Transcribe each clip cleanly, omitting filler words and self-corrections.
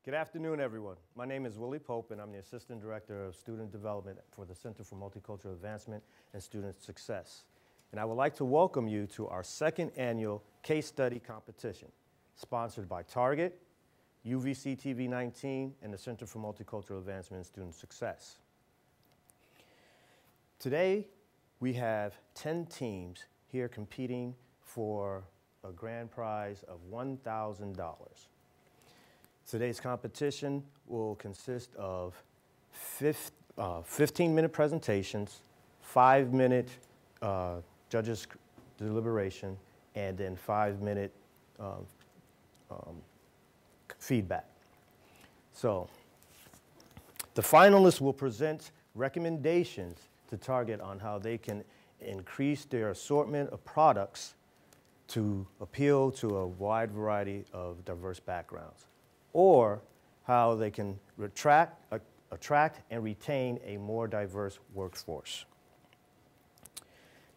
Good afternoon, everyone. My name is Willie Pope, and I'm the Assistant Director of Student Development for the Center for Multicultural Advancement and Student Success. And I would like to welcome you to our second annual case study competition, sponsored by Target, UVC TV 19, and the Center for Multicultural Advancement and Student Success. Today, we have 10 teams here competing for a grand prize of $1,000. Today's competition will consist of 15-minute presentations, 5-minute judges' deliberation, and then 5-minute feedback. So the finalists will present recommendations to Target on how they can increase their assortment of products to appeal to a wide variety of diverse backgrounds, or how they can attract and retain a more diverse workforce.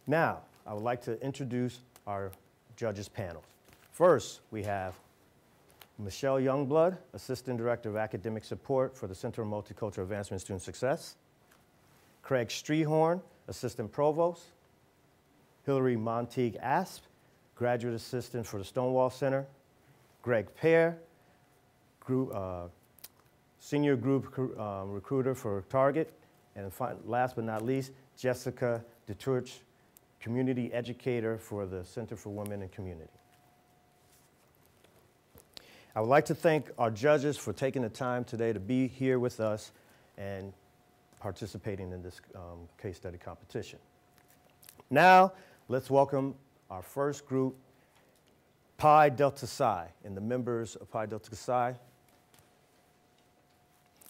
Now, I would like to introduce our judges panel. First, we have Michelle Youngblood, Assistant Director of Academic Support for the Center for Multicultural Advancement and Student Success. Craig Strehorn, Assistant Provost. Hillary Monteague Asp, Graduate Assistant for the Stonewall Center. Greg Pear, Senior Group Recruiter for Target. And last but not least, Jessica DeTurch, Community Educator for the Center for Women and Community. I would like to thank our judges for taking the time today to be here with us and participating in this case study competition. Now, let's welcome our first group, Pi Delta Psi, and the members of Pi Delta Psi.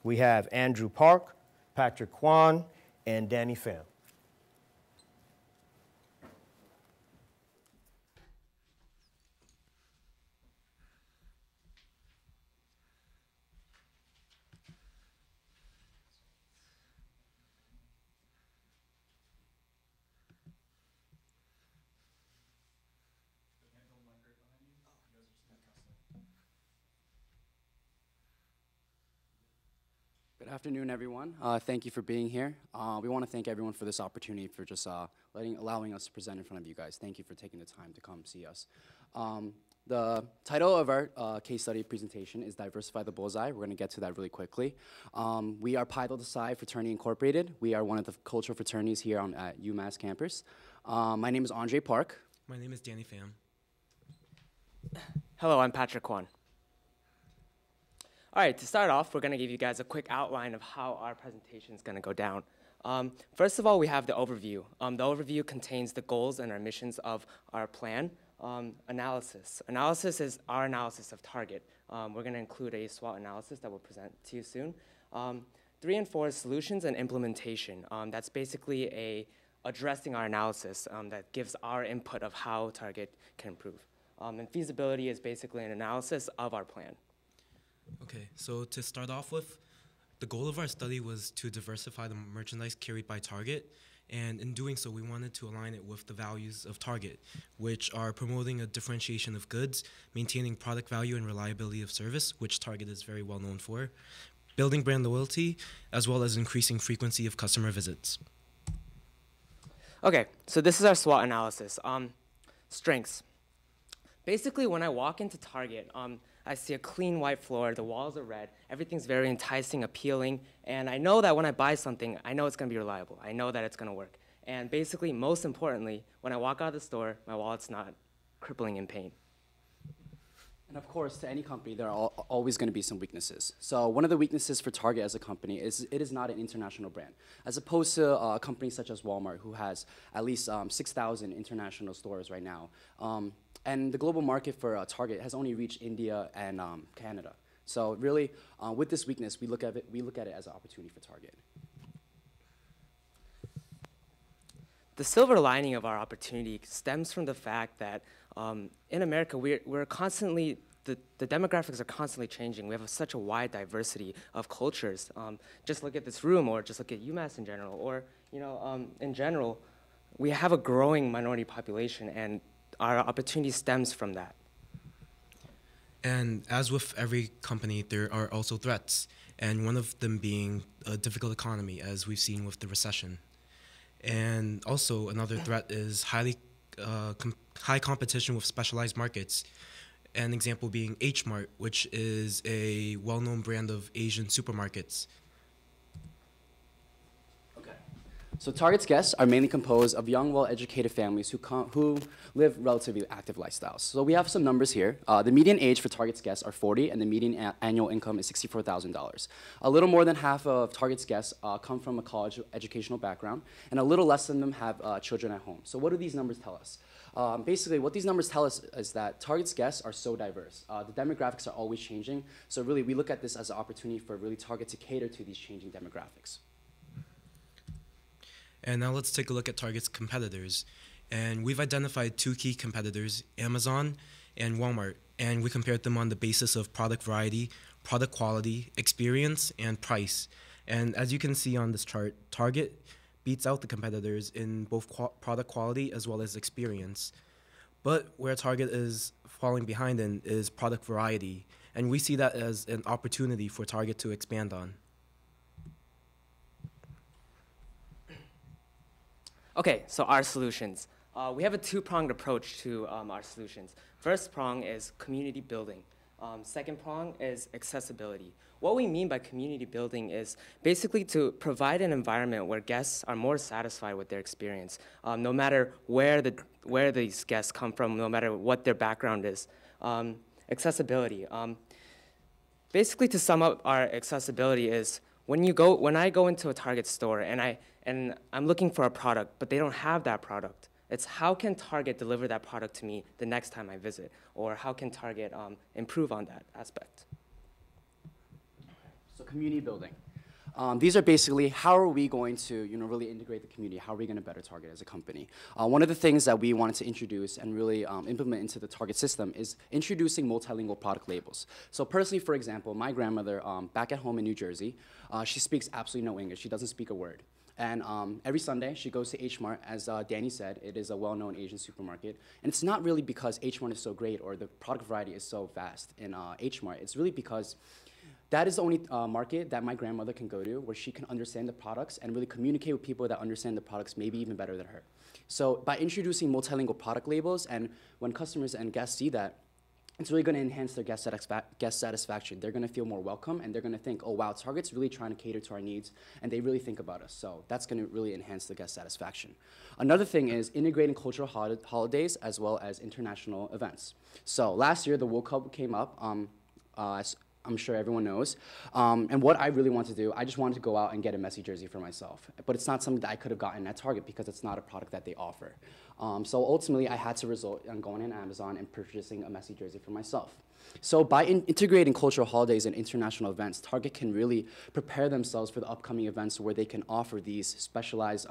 We have Andrew Park, Patrick Kwan, and Danny Pham. Good afternoon, everyone. Thank you for being here. We want to thank everyone for this opportunity, for just allowing us to present in front of you guys. Thank you for taking the time to come see us. The title of our case study presentation is Diversify the Bullseye. We're going to get to that really quickly. We are Pi Delta Psi Fraternity Incorporated. We are one of the cultural fraternities here at UMass campus. My name is Andre Park. My name is Danny Pham. Hello, I'm Patrick Kwan. All right, to start off, we're going to give you guys a quick outline of how our presentation is going to go down. First of all, we have the overview. The overview contains the goals and our missions of our plan. Analysis. Analysis is our analysis of Target. We're going to include a SWOT analysis that we'll present to you soon. 3 and 4 is solutions and implementation. That's basically addressing our analysis that gives our input of how Target can improve. And feasibility is basically an analysis of our plan. Okay, so to start off with, the goal of our study was to diversify the merchandise carried by Target, and in doing so, we wanted to align it with the values of Target, which are promoting a differentiation of goods, maintaining product value and reliability of service, which Target is very well known for, building brand loyalty, as well as increasing frequency of customer visits. Okay, so this is our SWOT analysis. Strengths. Basically, when I walk into Target, I see a clean white floor, the walls are red, everything's very enticing, appealing, and I know that when I buy something, I know it's gonna be reliable. I know that it's gonna work. And basically, most importantly, when I walk out of the store, my wallet's not crippling in pain. And of course, to any company, there are always going to be some weaknesses. So one of the weaknesses for Target as a company is it is not an international brand, as opposed to a company such as Walmart, who has at least 6,000 international stores right now. And the global market for Target has only reached India and Canada. So really, with this weakness, we look at it as an opportunity for Target. The silver lining of our opportunity stems from the fact that in America, we're constantly, the demographics are constantly changing. We have such a wide diversity of cultures. Just look at this room, or just look at UMass in general, or in general, we have a growing minority population, and our opportunity stems from that. And as with every company, there are also threats, and one of them being a difficult economy, as we've seen with the recession. And also another threat is high competition with specialized markets. An example being H Mart, which is a well-known brand of Asian supermarkets. So Target's guests are mainly composed of young, well-educated families who live relatively active lifestyles. So we have some numbers here. The median age for Target's guests are 40, and the median annual income is $64,000. A little more than half of Target's guests come from a college educational background, and a little less than them have children at home. So what do these numbers tell us? Basically, what these numbers tell us is that Target's guests are so diverse. The demographics are always changing, so really we look at this as an opportunity for really Target to cater to these changing demographics. And now let's take a look at Target's competitors. And we've identified two key competitors, Amazon and Walmart, and we compared them on the basis of product variety, product quality, experience, and price. And as you can see on this chart, Target beats out the competitors in both product quality as well as experience. But where Target is falling behind in is product variety, and we see that as an opportunity for Target to expand on. Okay, so our solutions. We have a two-pronged approach to our solutions. First prong is community building. Second prong is accessibility. What we mean by community building is basically to provide an environment where guests are more satisfied with their experience, no matter where these guests come from, no matter what their background is. Accessibility. Basically, to sum up our accessibility is when I go into a Target store and I'm looking for a product, but they don't have that product. It's how can Target deliver that product to me the next time I visit, or how can Target improve on that aspect? So community building. These are basically how are we going to really integrate the community? How are we going to better Target as a company? One of the things that we wanted to introduce and really implement into the Target system is introducing multilingual product labels. So personally, for example, my grandmother back at home in New Jersey, she speaks absolutely no English. She doesn't speak a word. And every Sunday, she goes to H Mart. As Danny said, it is a well-known Asian supermarket. And it's not really because H Mart is so great or the product variety is so vast in H Mart. It's really because that is the only market that my grandmother can go to where she can understand the products and really communicate with people that understand the products maybe even better than her. So by introducing multilingual product labels, and when customers and guests see that, it's really going to enhance their guest satisfaction. They're going to feel more welcome, and they're going to think, oh, wow, Target's really trying to cater to our needs, and they really think about us. So that's going to really enhance the guest satisfaction. Another thing is integrating cultural holidays as well as international events. So last year, the World Cup came up, as I'm sure everyone knows. And what I really want to do, I just wanted to go out and get a Messi jersey for myself. But it's not something that I could have gotten at Target because it's not a product that they offer. So ultimately, I had to resort on going on Amazon and purchasing a Messi jersey for myself. So by integrating cultural holidays and international events, Target can really prepare themselves for the upcoming events where they can offer these specialized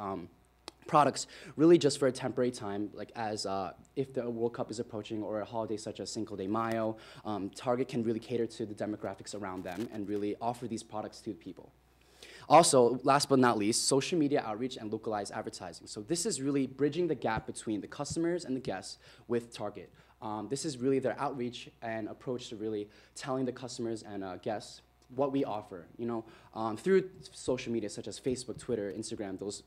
products really just for a temporary time, like as if the World Cup is approaching or a holiday such as Cinco de Mayo, Target can really cater to the demographics around them and really offer these products to people. Also, last but not least, social media outreach and localized advertising. So this is really bridging the gap between the customers and the guests with Target. This is really their outreach and approach to really telling the customers and guests what we offer. Through social media such as Facebook, Twitter, Instagram, those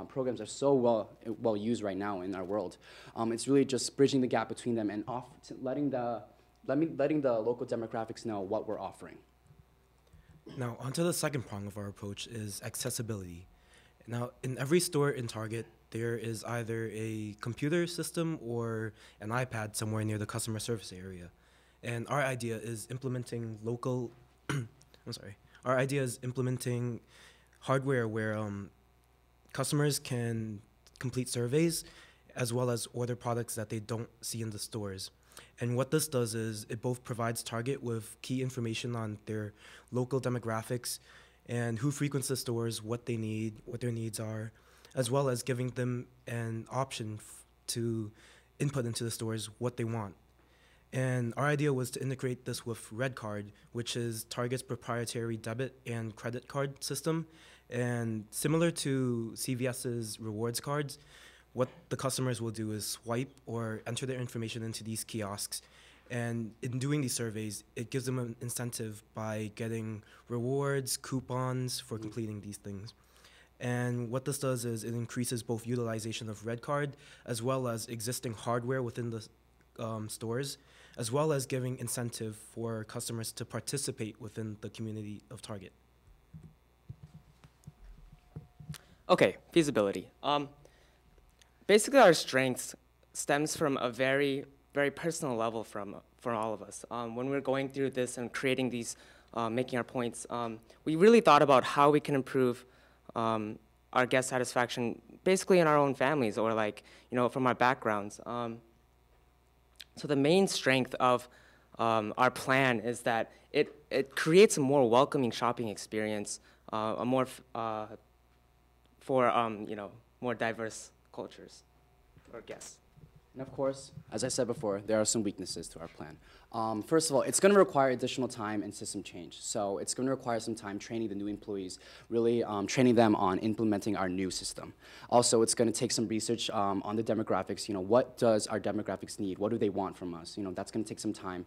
programs are so well used right now in our world. It's really just bridging the gap between them and letting the local demographics know what we're offering. Now, onto the second prong of our approach is accessibility. Now, in every store in Target, there is either a computer system or an iPad somewhere near the customer service area. And our idea is implementing hardware where customers can complete surveys as well as order products that they don't see in the stores. And what this does is it both provides Target with key information on their local demographics and who frequents the stores, what they need, what their needs are, as well as giving them an option to input into the stores what they want. And our idea was to integrate this with RedCard, which is Target's proprietary debit and credit card system. And similar to CVS's rewards cards, what the customers will do is swipe or enter their information into these kiosks, And in doing these surveys, it gives them an incentive by getting rewards, coupons for completing these things. And what this does is it increases both utilization of Red Card as well as existing hardware within the stores, as well as giving incentive for customers to participate within the community of Target. Okay, feasibility. Basically, our strengths stems from a very, very personal level for all of us. When we're going through this and creating these, making our points, we really thought about how we can improve our guest satisfaction, basically in our own families or like, from our backgrounds. So the main strength of our plan is that it creates a more welcoming shopping experience, a more for more diverse cultures or guests. And of course, as I said before, there are some weaknesses to our plan. First of all, it's going to require additional time and system change. So it's going to require some time training the new employees, really training them on implementing our new system. Also, it's going to take some research on the demographics. What does our demographics need? What do they want from us? That's going to take some time.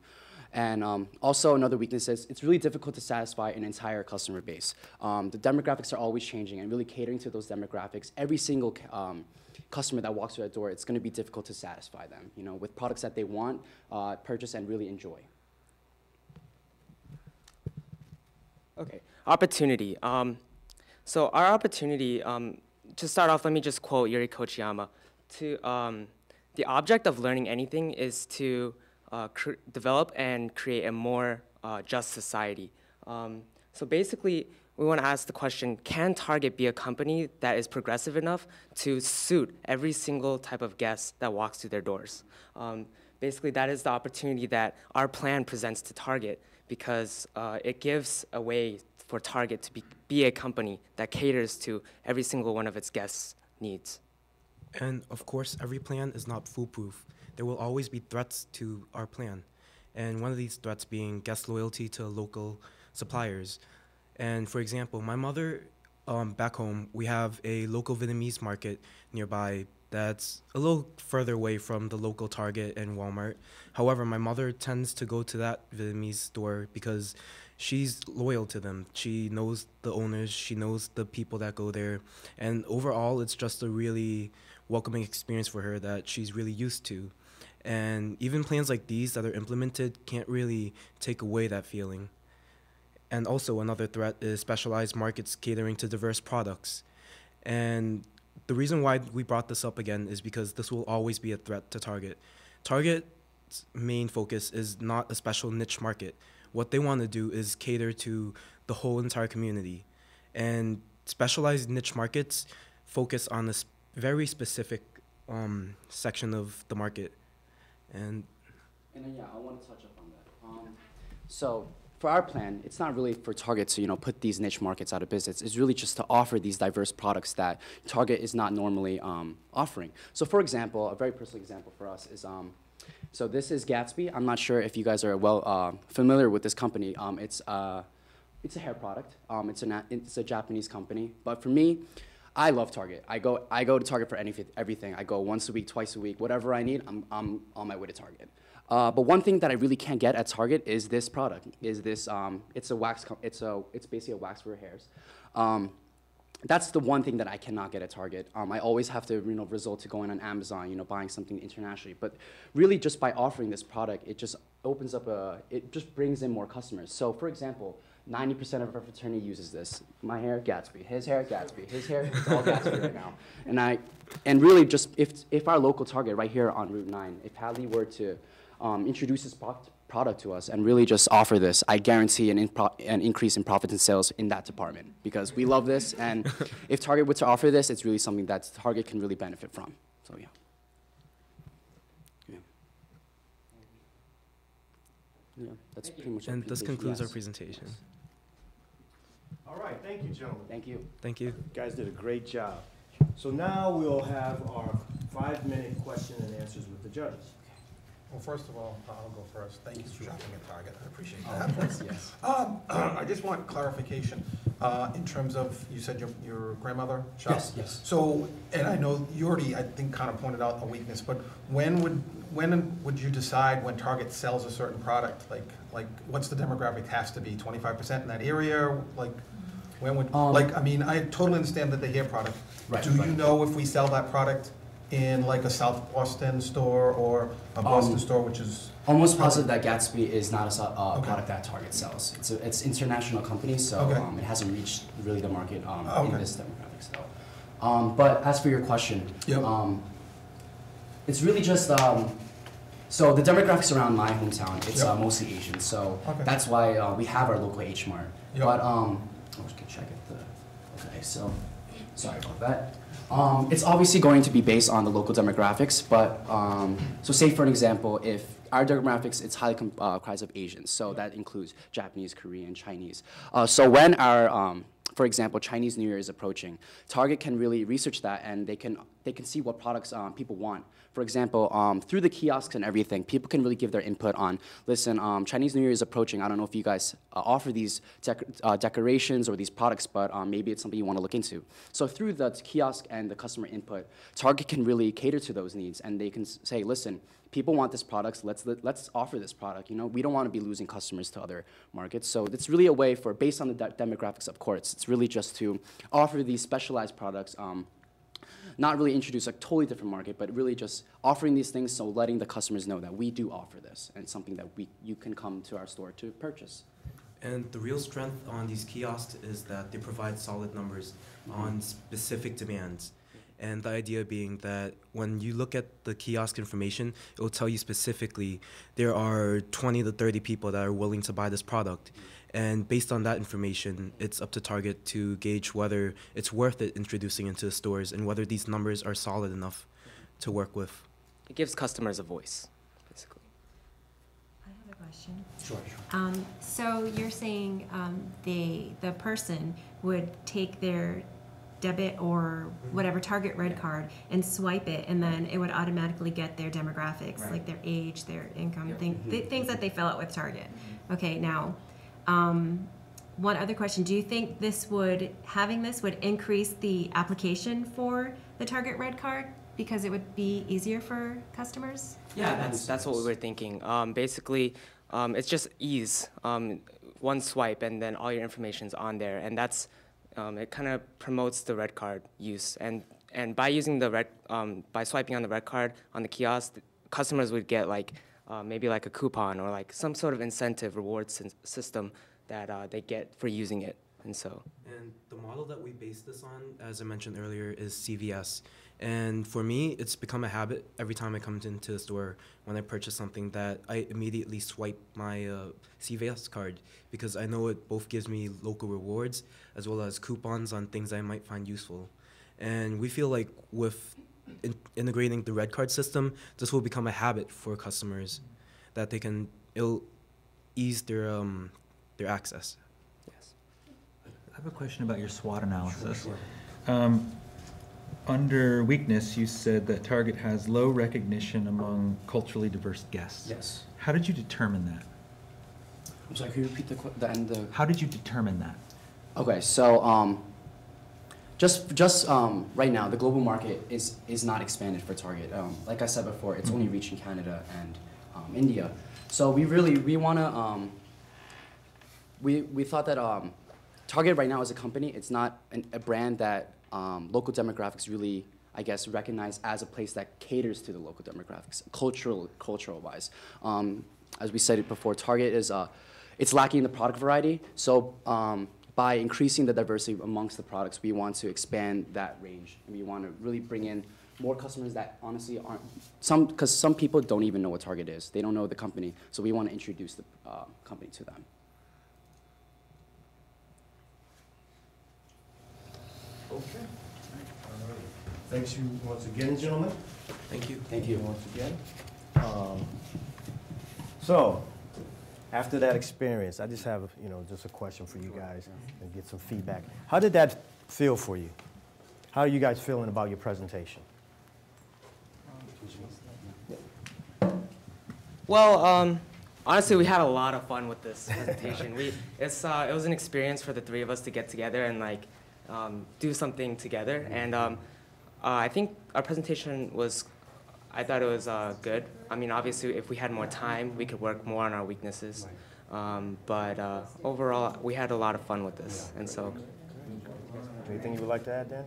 And also another weakness is it's really difficult to satisfy an entire customer base. The demographics are always changing, and really catering to those demographics, every single customer that walks through that door, it's going to be difficult to satisfy them, with products that they want, purchase, and really enjoy. Okay, opportunity. So our opportunity, to start off, let me just quote Yuri Kochiyama. The object of learning anything is to develop and create a more just society. So basically, we want to ask the question, can Target be a company that is progressive enough to suit every single type of guest that walks through their doors? Basically, that is the opportunity that our plan presents to Target, because it gives a way for Target to be a company that caters to every single one of its guests' needs. And of course, every plan is not foolproof. There will always be threats to our plan. And one of these threats being guest loyalty to local suppliers. And for example, my mother, back home, we have a local Vietnamese market nearby that's a little further away from the local Target and Walmart. However, my mother tends to go to that Vietnamese store because she's loyal to them. She knows the owners, she knows the people that go there, and overall, it's just a really welcoming experience for her that she's really used to. And even plans like these that are implemented can't really take away that feeling. And also another threat is specialized markets catering to diverse products. And the reason why we brought this up again is because this will always be a threat to Target. Target's main focus is not a special niche market. What they want to do is cater to the whole entire community. And specialized niche markets focus on a very specific section of the market. And yeah, I want to touch up on that. So for our plan, it's not really for Target to put these niche markets out of business. It's really just to offer these diverse products that Target is not normally offering. So for example, a very personal example for us is, so this is Gatsby. I'm not sure if you guys are familiar with this company. It's a hair product. It's a Japanese company. But for me, I love Target. I go to Target for everything. I go once a week, twice a week, whatever I need. I'm on my way to Target. But one thing that I really can't get at Target is this product. It's a wax. It's basically a wax for your hairs. That's the one thing that I cannot get at Target. I always have to resort to going on Amazon, buying something internationally. But really, just by offering this product, it just opens up it just brings in more customers. So for example, 90% of our fraternity uses this. My hair, Gatsby. His hair, Gatsby. His hair, it's all Gatsby right now. And really, just if our local Target right here on Route 9, if Hadley were to introduce this product to us and really just offer this, I guarantee an increase in profits and sales in that department, because we love this, and if Target were to offer this, it's really something that Target can really benefit from. So yeah. Yeah, that's pretty much. And this concludes our presentation. All right, thank you, gentlemen. Thank you. Thank you. You guys did a great job. So now we'll have our 5-minute question and answers with the judges. Well, first of all, I'll go first. Thank you for shopping at Target. I appreciate that. Yes. I just want clarification in terms of, you said your grandmother shops? Yes. So, and I know you already, I think, kind of pointed out a weakness, but when when would you decide when Target sells a certain product? Like what's the demographic has to be, 25% in that area? Like, when would, like, I mean, I totally understand that the hair product. Right, Do you know if we sell that product in like a South Boston store or a Boston store, which is? Almost positive that Gatsby is not a Okay. product that Target sells. It's international company, so Okay. It hasn't reached really the market Okay. in this demographic. So, but as for your question, Yep. it's really just so the demographics around my hometown. It's Yep. mostly Asian, so Okay. that's why we have our local H Mart. Yep. But I was gonna check if the okay. So sorry about that. It's obviously going to be based on the local demographics, but so say for an example, if our demographics, it's highly comprised of Asians, so that includes Japanese, Korean, Chinese. So when our, for example, Chinese New Year is approaching, Target can really research that, and they can see what products people want. For example, through the kiosks and everything, people can really give their input on, listen, Chinese New Year is approaching. I don't know if you guys offer these decorations or these products, but maybe it's something you want to look into. So through the kiosk and the customer input, Target can really cater to those needs, and they can say, listen, people want this product, let's offer this product. You know, we don't want to be losing customers to other markets. So it's really a way for, based on the demographics, of course, it's really just to offer these specialized products, not really introduce a totally different market, but really just offering these things, so letting the customers know that we do offer this, and it's something that you can come to our store to purchase. And the real strength on these kiosks is that they provide solid numbers on specific demands. And the idea being that when you look at the kiosk information, it will tell you specifically there are 20 to 30 people that are willing to buy this product. And based on that information, it's up to Target to gauge whether it's worth it introducing into the stores and whether these numbers are solid enough to work with. It gives customers a voice, basically. I have a question. Sure. So you're saying the person would take their debit or whatever Target red card and swipe it, and then it would automatically get their demographics, Right. like their age, their income, Yep. things that they fill out with Target. Okay, now, one other question. Do you think having this would increase the application for the Target red card because it would be easier for customers? Yeah, that's what we were thinking. Basically, it's just ease. One swipe, and then all your information's on there, and that's it. Kind of promotes the red card use, and by using the by swiping on the red card on the kiosk, customers would get like maybe like a coupon or like some sort of incentive reward system that they get for using it, and so. And the model that we base this on, as I mentioned earlier, is CVS. And for me, it's become a habit every time I come into the store when I purchase something that I immediately swipe my CVS card, because I know it both gives me local rewards as well as coupons on things I might find useful. And we feel like with integrating the red card system, this will become a habit for customers that it'll ease their access. Yes. I have a question about your SWOT analysis. Sure. Under weakness, you said that Target has low recognition among culturally diverse guests. Yes. How did you determine that? I'm sorry, can you repeat the end? How did you determine that? Okay, so just right now, the global market is not expanded for Target. Like I said before, it's only reaching Canada and India. So we want to, we thought that Target right now as a company, it's not a brand that local demographics really, I guess, recognize as a place that caters to the local demographics, cultural-wise. As we said it before, Target is, it's lacking in the product variety. So by increasing the diversity amongst the products, we want to expand that range. And we want to really bring in more customers that honestly aren't, because some people don't even know what Target is. They don't know the company. So we want to introduce the company to them. Okay. Thanks you once again, gentlemen. Thank you. Thank you. Once again. So, after that experience, I just have, just a question for you guys and get some feedback. How did that feel for you? How are you guys feeling about your presentation? Well, honestly, we had a lot of fun with this presentation. It was an experience for the three of us to get together and like do something together. And I think our presentation I thought it was good. I mean, obviously, if we had more time, we could work more on our weaknesses. But overall, we had a lot of fun with this, and so. Anything you would like to add, Dan?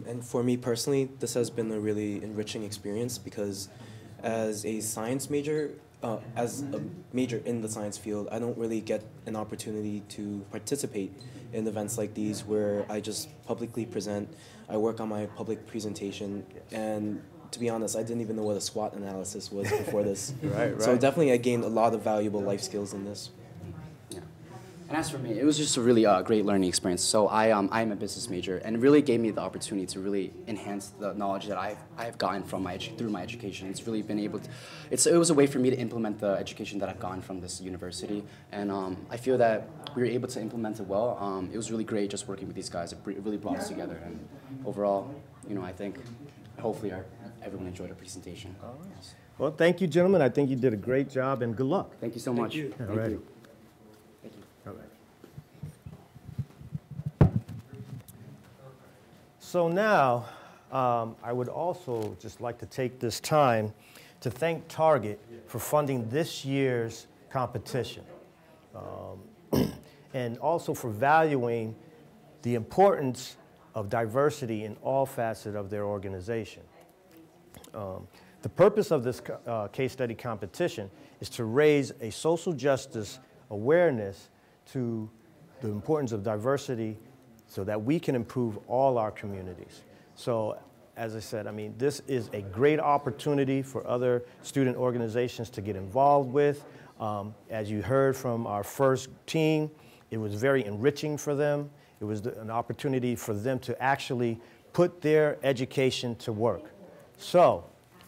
And for me personally, this has been a really enriching experience because as a science major, as a major in the science field, I don't really get an opportunity to participate in events like these where I just publicly present, I work on my public presentation, and to be honest, I didn't even know what a SWOT analysis was before this. Right. So definitely I gained a lot of valuable life skills in this. And as for me, it was just a really great learning experience. So I am a business major, and it really gave me the opportunity to really enhance the knowledge that I've gotten from through my education. It's really been able to, it was a way for me to implement the education that I've gotten from this university, and I feel that we were able to implement it well. It was really great just working with these guys. It really brought us together, and overall, I think hopefully everyone enjoyed our presentation. Yes. Well, thank you, gentlemen. I think you did a great job, and good luck. Thank you so much. All Thank right. you. All right. So now, I would also just like to take this time to thank Target for funding this year's competition, and also for valuing the importance of diversity in all facets of their organization. The purpose of this case study competition is to raise a social justice awareness to the importance of diversity so that we can improve all our communities. So, as I said, I mean, this is a great opportunity for other student organizations to get involved with. As you heard from our first team, it was very enriching for them. It was an opportunity for them to actually put their education to work. So,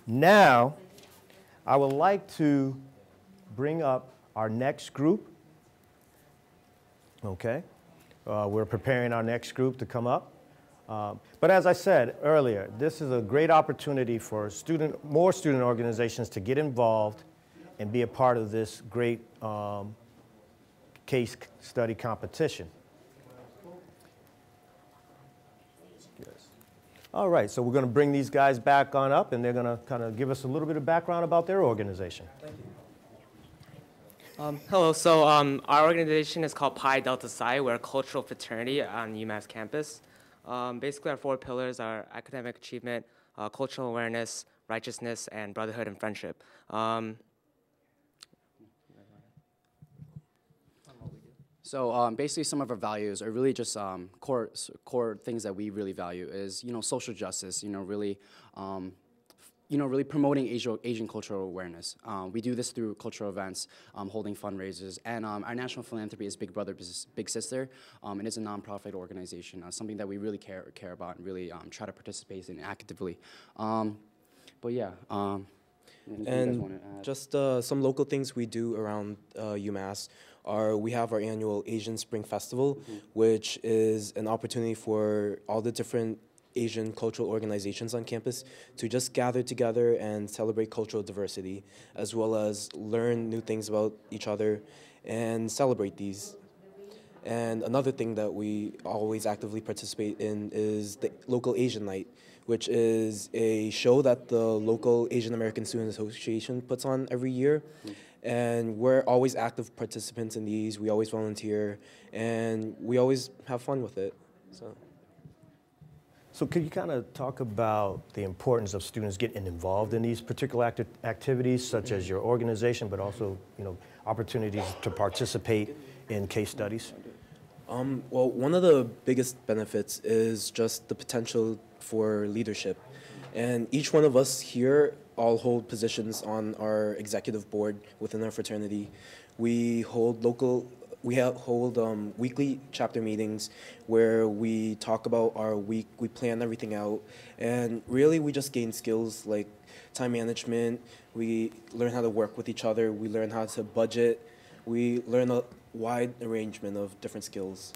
now, I would like to bring up our next group. Okay, we're preparing our next group to come up. But as I said earlier, this is a great opportunity for more student organizations to get involved and be a part of this great case study competition. Yes. All right, so we're going to bring these guys back on up, and they're going to kind of give us a little bit of background about their organization. Thank you. Hello, so our organization is called Pi Delta Psi. We're a cultural fraternity on UMass campus. Basically, our 4 pillars are academic achievement, cultural awareness, righteousness, and brotherhood and friendship. So basically, some of our values are really just core things that we really value is social justice. Really promoting Asian cultural awareness. We do this through cultural events, holding fundraisers, and our national philanthropy is Big Brother, Big Sister, and it's a nonprofit organization, something that we really care about and really try to participate in actively. But yeah. And just some local things we do around UMass are we have our annual Asian Spring Festival, which is an opportunity for all the different Asian cultural organizations on campus to just gather together and celebrate cultural diversity, as well as learn new things about each other and celebrate these. And another thing that we always actively participate in is the local Asian night, which is a show that the local Asian American Student Association puts on every year. And we're always active participants in these. We always volunteer, and we always have fun with it. So could you kind of talk about the importance of students getting involved in these particular activities, such as your organization, but also, opportunities to participate in case studies? Well, one of the biggest benefits is just the potential for leadership. And each one of us here all hold positions on our executive board within our fraternity. We hold weekly chapter meetings where we talk about our week, we plan everything out, and really we just gain skills like time management, we learn how to work with each other, we learn how to budget, we learn a wide arrangement of different skills.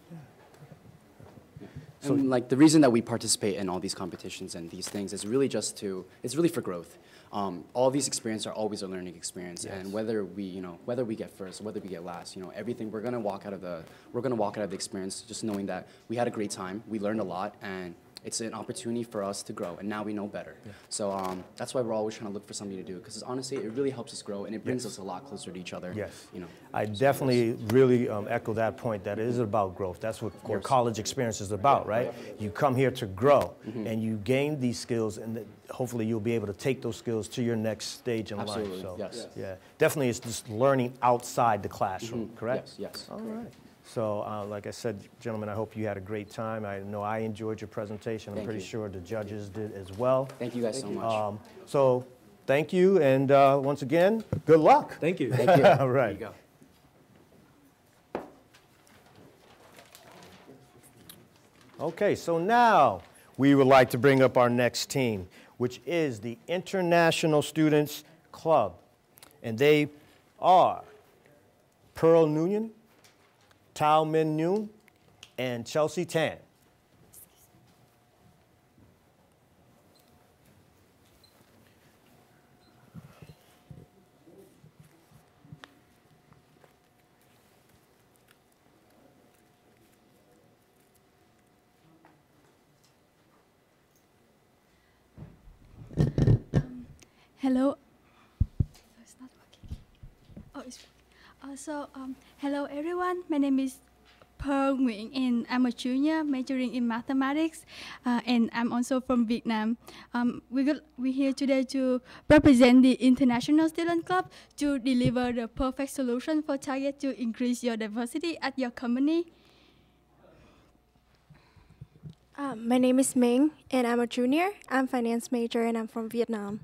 So, like, the reason that we participate in all these competitions and these things is really it's really for growth. All these experiences are always a learning experience, yes. And whether we get first, whether we get last, everything, we're gonna walk out of the experience just knowing that we had a great time, we learned a lot, and it's an opportunity for us to grow, and now we know better. So that's why we're always trying to look for something to do, because honestly, it really helps us grow, and it brings us a lot closer to each other. Yes. You know. I definitely really echo that point, that it is about growth. That's what your college experience is about, right? You come here to grow, and you gain these skills, and hopefully you'll be able to take those skills to your next stage in life. So, yes. yeah, definitely it's just learning outside the classroom, correct? Yes. All right. So, like I said, gentlemen, I hope you had a great time. I know I enjoyed your presentation. I'm pretty sure the judges did as well. Thank you guys so much. So, thank you, and once again, good luck. Thank you. Thank you. All right. There you go. Okay, so now we would like to bring up our next team, which is the International Students Club. And they are Pearl Nguyen, Tao Min Nguyen, and Chelsea Tan. Hello. It's not working. Oh, it's working. Hello everyone. My name is Pearl Nguyen, and I'm a junior majoring in mathematics, and I'm also from Vietnam. We're here today to represent the International Student Club to deliver the perfect solution for Target to increase your diversity at your company. My name is Ming, and I'm a junior. I'm finance major, and I'm from Vietnam.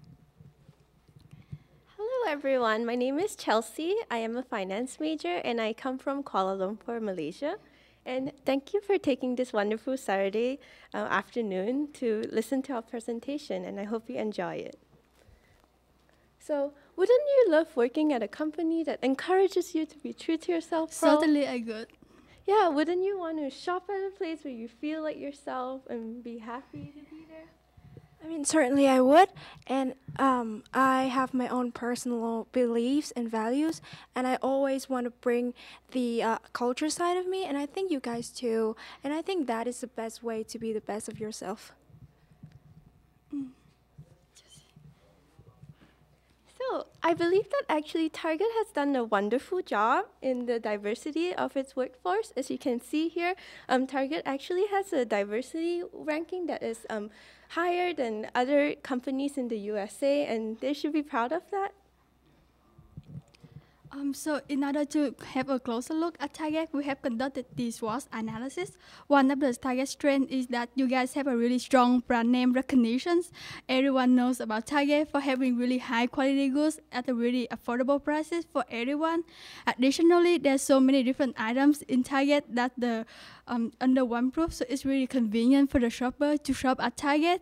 Hello everyone, my name is Chelsea. I am a finance major and I come from Kuala Lumpur, Malaysia. And thank you for taking this wonderful Saturday afternoon to listen to our presentation, and I hope you enjoy it. So, wouldn't you love working at a company that encourages you to be true to yourself, Pearl? Certainly I could. Yeah, wouldn't you want to shop at a place where you feel like yourself and be happy to be there? I mean, certainly I would, and I have my own personal beliefs and values, and I always want to bring the culture side of me, and I think you guys too, and I think that is the best way to be the best of yourself. So, I believe that actually Target has done a wonderful job in the diversity of its workforce. As you can see here, Target actually has a diversity ranking that is higher than other companies in the USA, and they should be proud of that. So in order to have a closer look at Target, we have conducted the SWOT analysis. One of the Target strengths is that you guys have a really strong brand name recognitions. Everyone knows about Target for having really high quality goods at a really affordable prices for everyone. Additionally, there's so many different items in Target that the under one roof, so it's really convenient for the shopper to shop at Target.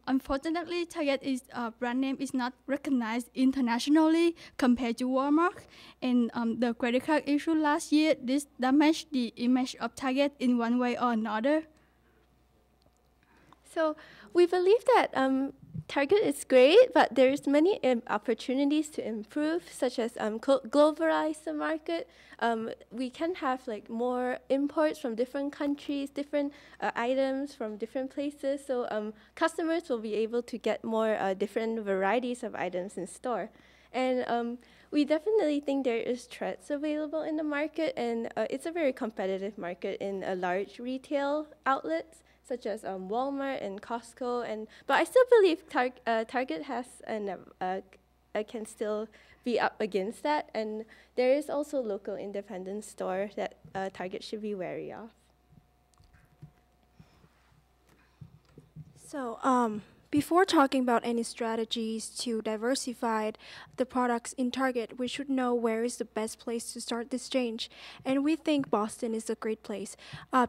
Unfortunately, Target's brand name is not recognized internationally compared to Walmart. And the credit card issue last year, this damaged the image of Target in one way or another. So we believe that Target is great, but there's many opportunities to improve, such as globalize the market. We can have like more imports from different countries, different items from different places, so customers will be able to get more different varieties of items in store. And we definitely think there is threats available in the market, and it's a very competitive market in large retail outlets, such as Walmart and Costco, but I still believe Target has can still be up against that, and there is also local independent store that Target should be wary of. So, before talking about any strategies to diversify the products in Target, we should know where is the best place to start this change. And we think Boston is a great place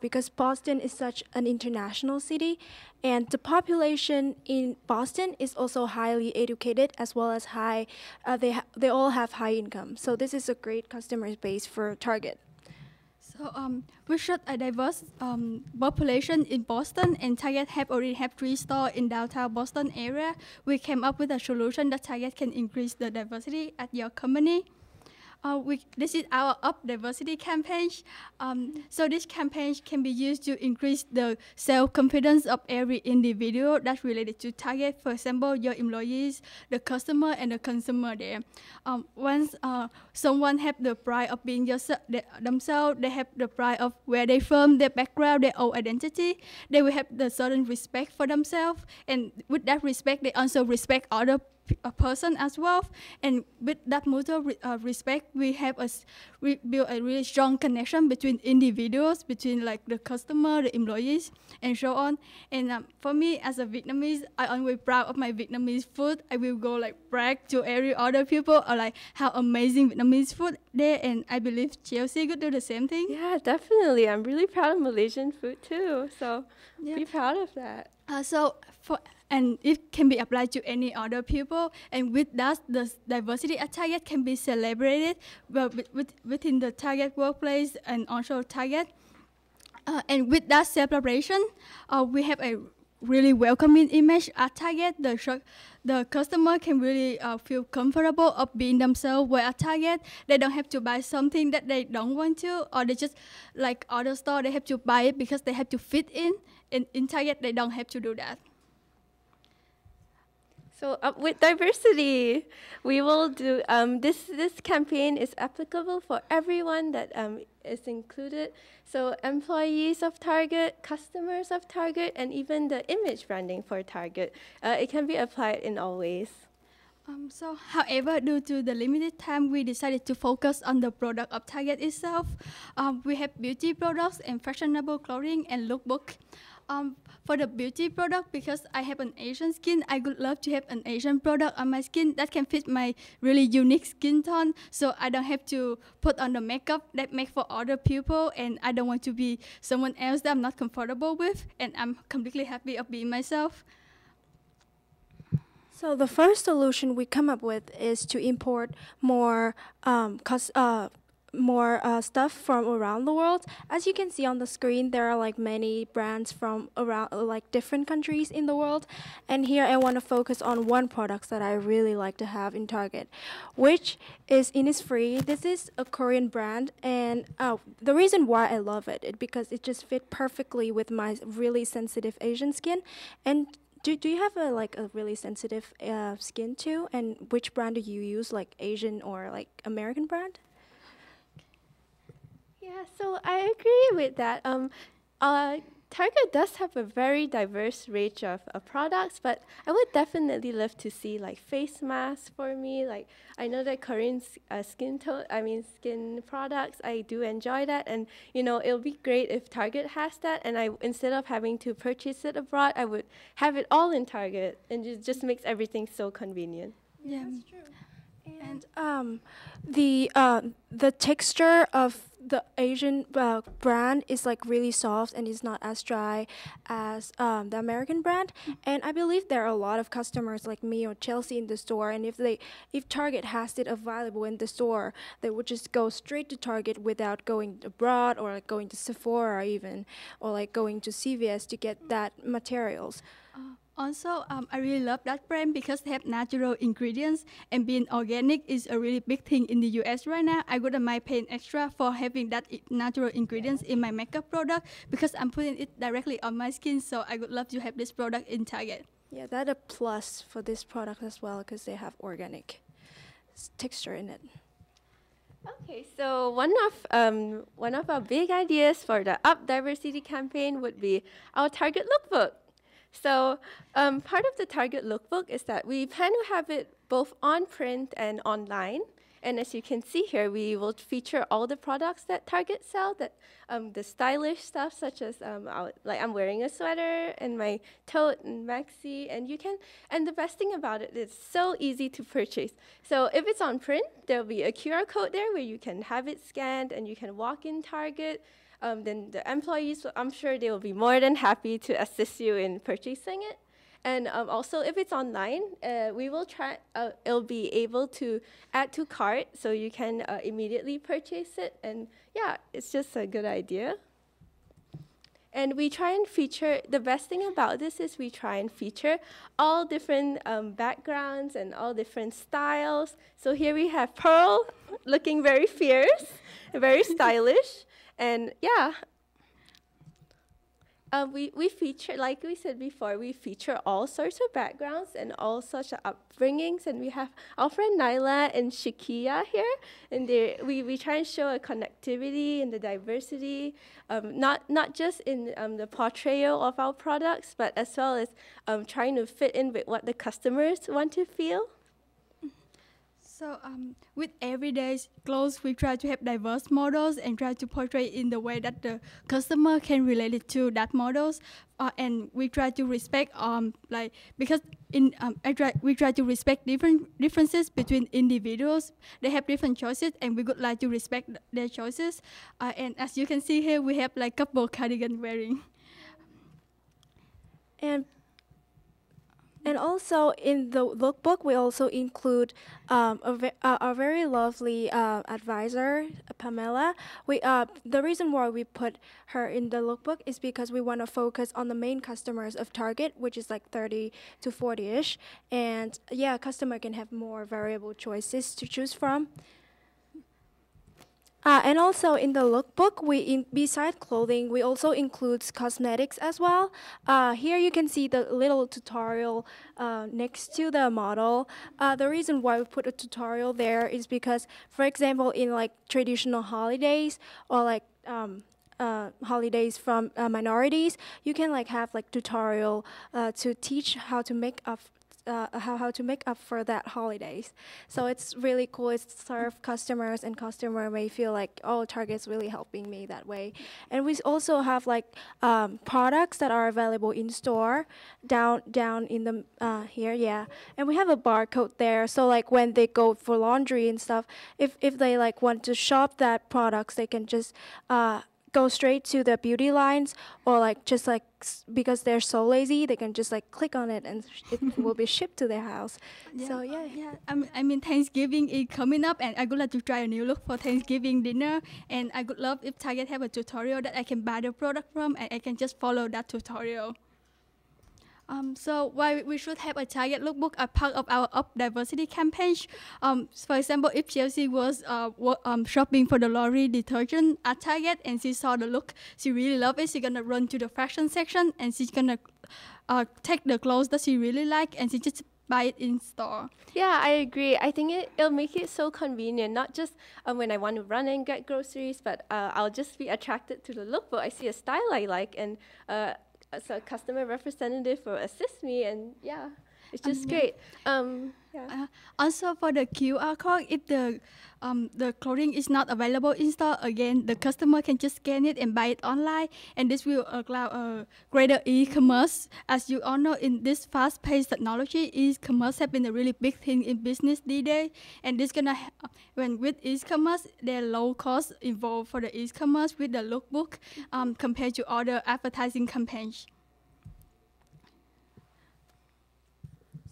because Boston is such an international city, and the population in Boston is also highly educated as well as high. They all have high income, so this is a great customer base for Target. So we should a diverse population in Boston, and Target already have 3 stores in downtown Boston area. We came up with a solution that Target can increase the diversity at your company. This is our Up Diversity campaign. So this campaign can be used to increase the self-confidence of every individual that's related to target. For example, your employees, the customer, and the consumer there. Once someone have the pride of being themselves, they have the pride of where they from, their background, their own identity, they will have the certain respect for themselves. And with that respect, they also respect other a person as well, and with that mutual respect, we build a really strong connection between individuals, between like the customer, the employees, and so on. And for me, as a Vietnamese, I'm always proud of my Vietnamese food. I will go like brag to every other people or like how amazing Vietnamese food there, and I believe Chelsea could do the same thing. Yeah, definitely. I'm really proud of Malaysian food too. So be proud of that. And it can be applied to any other people. And with that, the diversity at Target can be celebrated within the Target workplace and also Target. And with that celebration, we have a really welcoming image at Target. The customer can really feel comfortable of being themselves. Where at Target, they don't have to buy something that they don't want to, or they just like other store, they have to buy it because they have to fit in. In Target, they don't have to do that. So Up with Diversity, we will do, this campaign is applicable for everyone that is included. So employees of Target, customers of Target, and even the image branding for Target. It can be applied in all ways. However, due to the limited time, we decided to focus on the product of Target itself. We have beauty products and fashionable clothing and lookbook. For the beauty product, because I have an Asian skin, I would love to have an Asian product on my skin that can fit my really unique skin tone, so I don't have to put on the makeup that make for other people, and I don't want to be someone else that I'm not comfortable with, and I'm completely happy of being myself. So the first solution we come up with is to import more stuff from around the world. As you can see on the screen, there are like many brands from around like different countries in the world. And here I want to focus on one product that I really like to have in Target, which is Innisfree. This is a Korean brand, and the reason why I love it is because it just fit perfectly with my really sensitive Asian skin. And do you have a really sensitive skin too? And which brand do you use, like Asian or like American brand? Yeah, so I agree with that. Target does have a very diverse range of products, but I would definitely love to see like face masks for me. Like I know that Korean skin products, I do enjoy that, and it'll be great if Target has that. And instead of having to purchase it abroad, I would have it all in Target, and it just makes everything so convenient. Yeah, that's true. And the texture of the Asian brand is like really soft and is not as dry as the American brand. And I believe there are a lot of customers like me or Chelsea in the store, and if Target has it available in the store, they would just go straight to Target without going abroad or like going to Sephora even, or like going to CVS to get that materials. Also, I really love that brand because they have natural ingredients, and being organic is a really big thing in the US right now. I wouldn't mind paying extra for having that natural ingredients in my makeup product because I'm putting it directly on my skin, so I would love to have this product in Target. Yeah, that's a plus for this product as well because they have organic texture in it. Okay, so one of our big ideas for the Up Diversity campaign would be our Target lookbook. So part of the Target lookbook is that we plan to have it both on print and online. And as you can see here, we will feature all the products that Target sell, that the stylish stuff, such as I'm wearing a sweater and my tote and maxi, and the best thing about it is so easy to purchase. So if it's on print, there'll be a QR code there where you can have it scanned and you can walk in Target. Then the employees, I'm sure they will be more than happy to assist you in purchasing it. And also, if it's online, we will it'll be able to add to cart, so you can immediately purchase it. And yeah, it's just a good idea. And we try and feature, the best thing about this is we try and feature all different backgrounds and all different styles. So here we have Pearl looking very fierce, very stylish. And yeah, we feature, like we said before, we feature all sorts of backgrounds and all sorts of upbringings. And we have our friend Nyla and Shakia here. And we try and show a connectivity and the diversity, not just in the portrayal of our products, but as well as trying to fit in with what the customers want to feel. So with everyday clothes, we try to have diverse models and try to portray in the way that the customer can relate it to that models. And we try to respect because we try to respect differences between individuals. They have different choices, and we would like to respect their choices. And as you can see here, we have like couple cardigan wearing. And also in the lookbook, we also include a very lovely advisor, Pamela. The reason why we put her in the lookbook is because we want to focus on the main customers of Target, which is like 30 to 40-ish. And yeah, a customer can have more variable choices to choose from. And also in the lookbook, beside clothing, we also include cosmetics as well. Here you can see the little tutorial next to the model. The reason why we put a tutorial there is because, for example, in like traditional holidays or like holidays from minorities, you can like have like tutorial to teach how to make up how to make up for that holidays. So it's really cool. It's serve customers, and customer may feel like, oh, Target's really helping me that way. And we also have like products that are available in store down in the here, yeah. And we have a barcode there. So like when they go for laundry and stuff, if they like want to shop that products, they can just go straight to the beauty lines, or like just like because they're so lazy, they can just like click on it and it will be shipped to their house. Yeah. So yeah. I mean Thanksgiving is coming up, and I would like to try a new look for Thanksgiving dinner, and I would love if Target have a tutorial that I can buy the product from, and I can just follow that tutorial. So why we should have a Target lookbook as part of our Up Diversity campaign. For example, if Chelsea was shopping for the laundry detergent at Target and she saw the look, she really loved it, she's gonna run to the fashion section and she's gonna take the clothes that she really like and she just buy it in store. Yeah, I agree. I think it'll make it so convenient, not just when I want to run and get groceries, but I'll just be attracted to the lookbook. I see a style I like, and so a customer representative will assist me, and yeah, it's just great. Also for the QR code, if the clothing is not available in store, again, the customer can just scan it and buy it online, and this will allow a greater e-commerce. As you all know, in this fast-paced technology, e-commerce has been a really big thing in business these days, and this gonna when with e-commerce, there are low costs involved for the e-commerce with the lookbook compared to other advertising campaigns.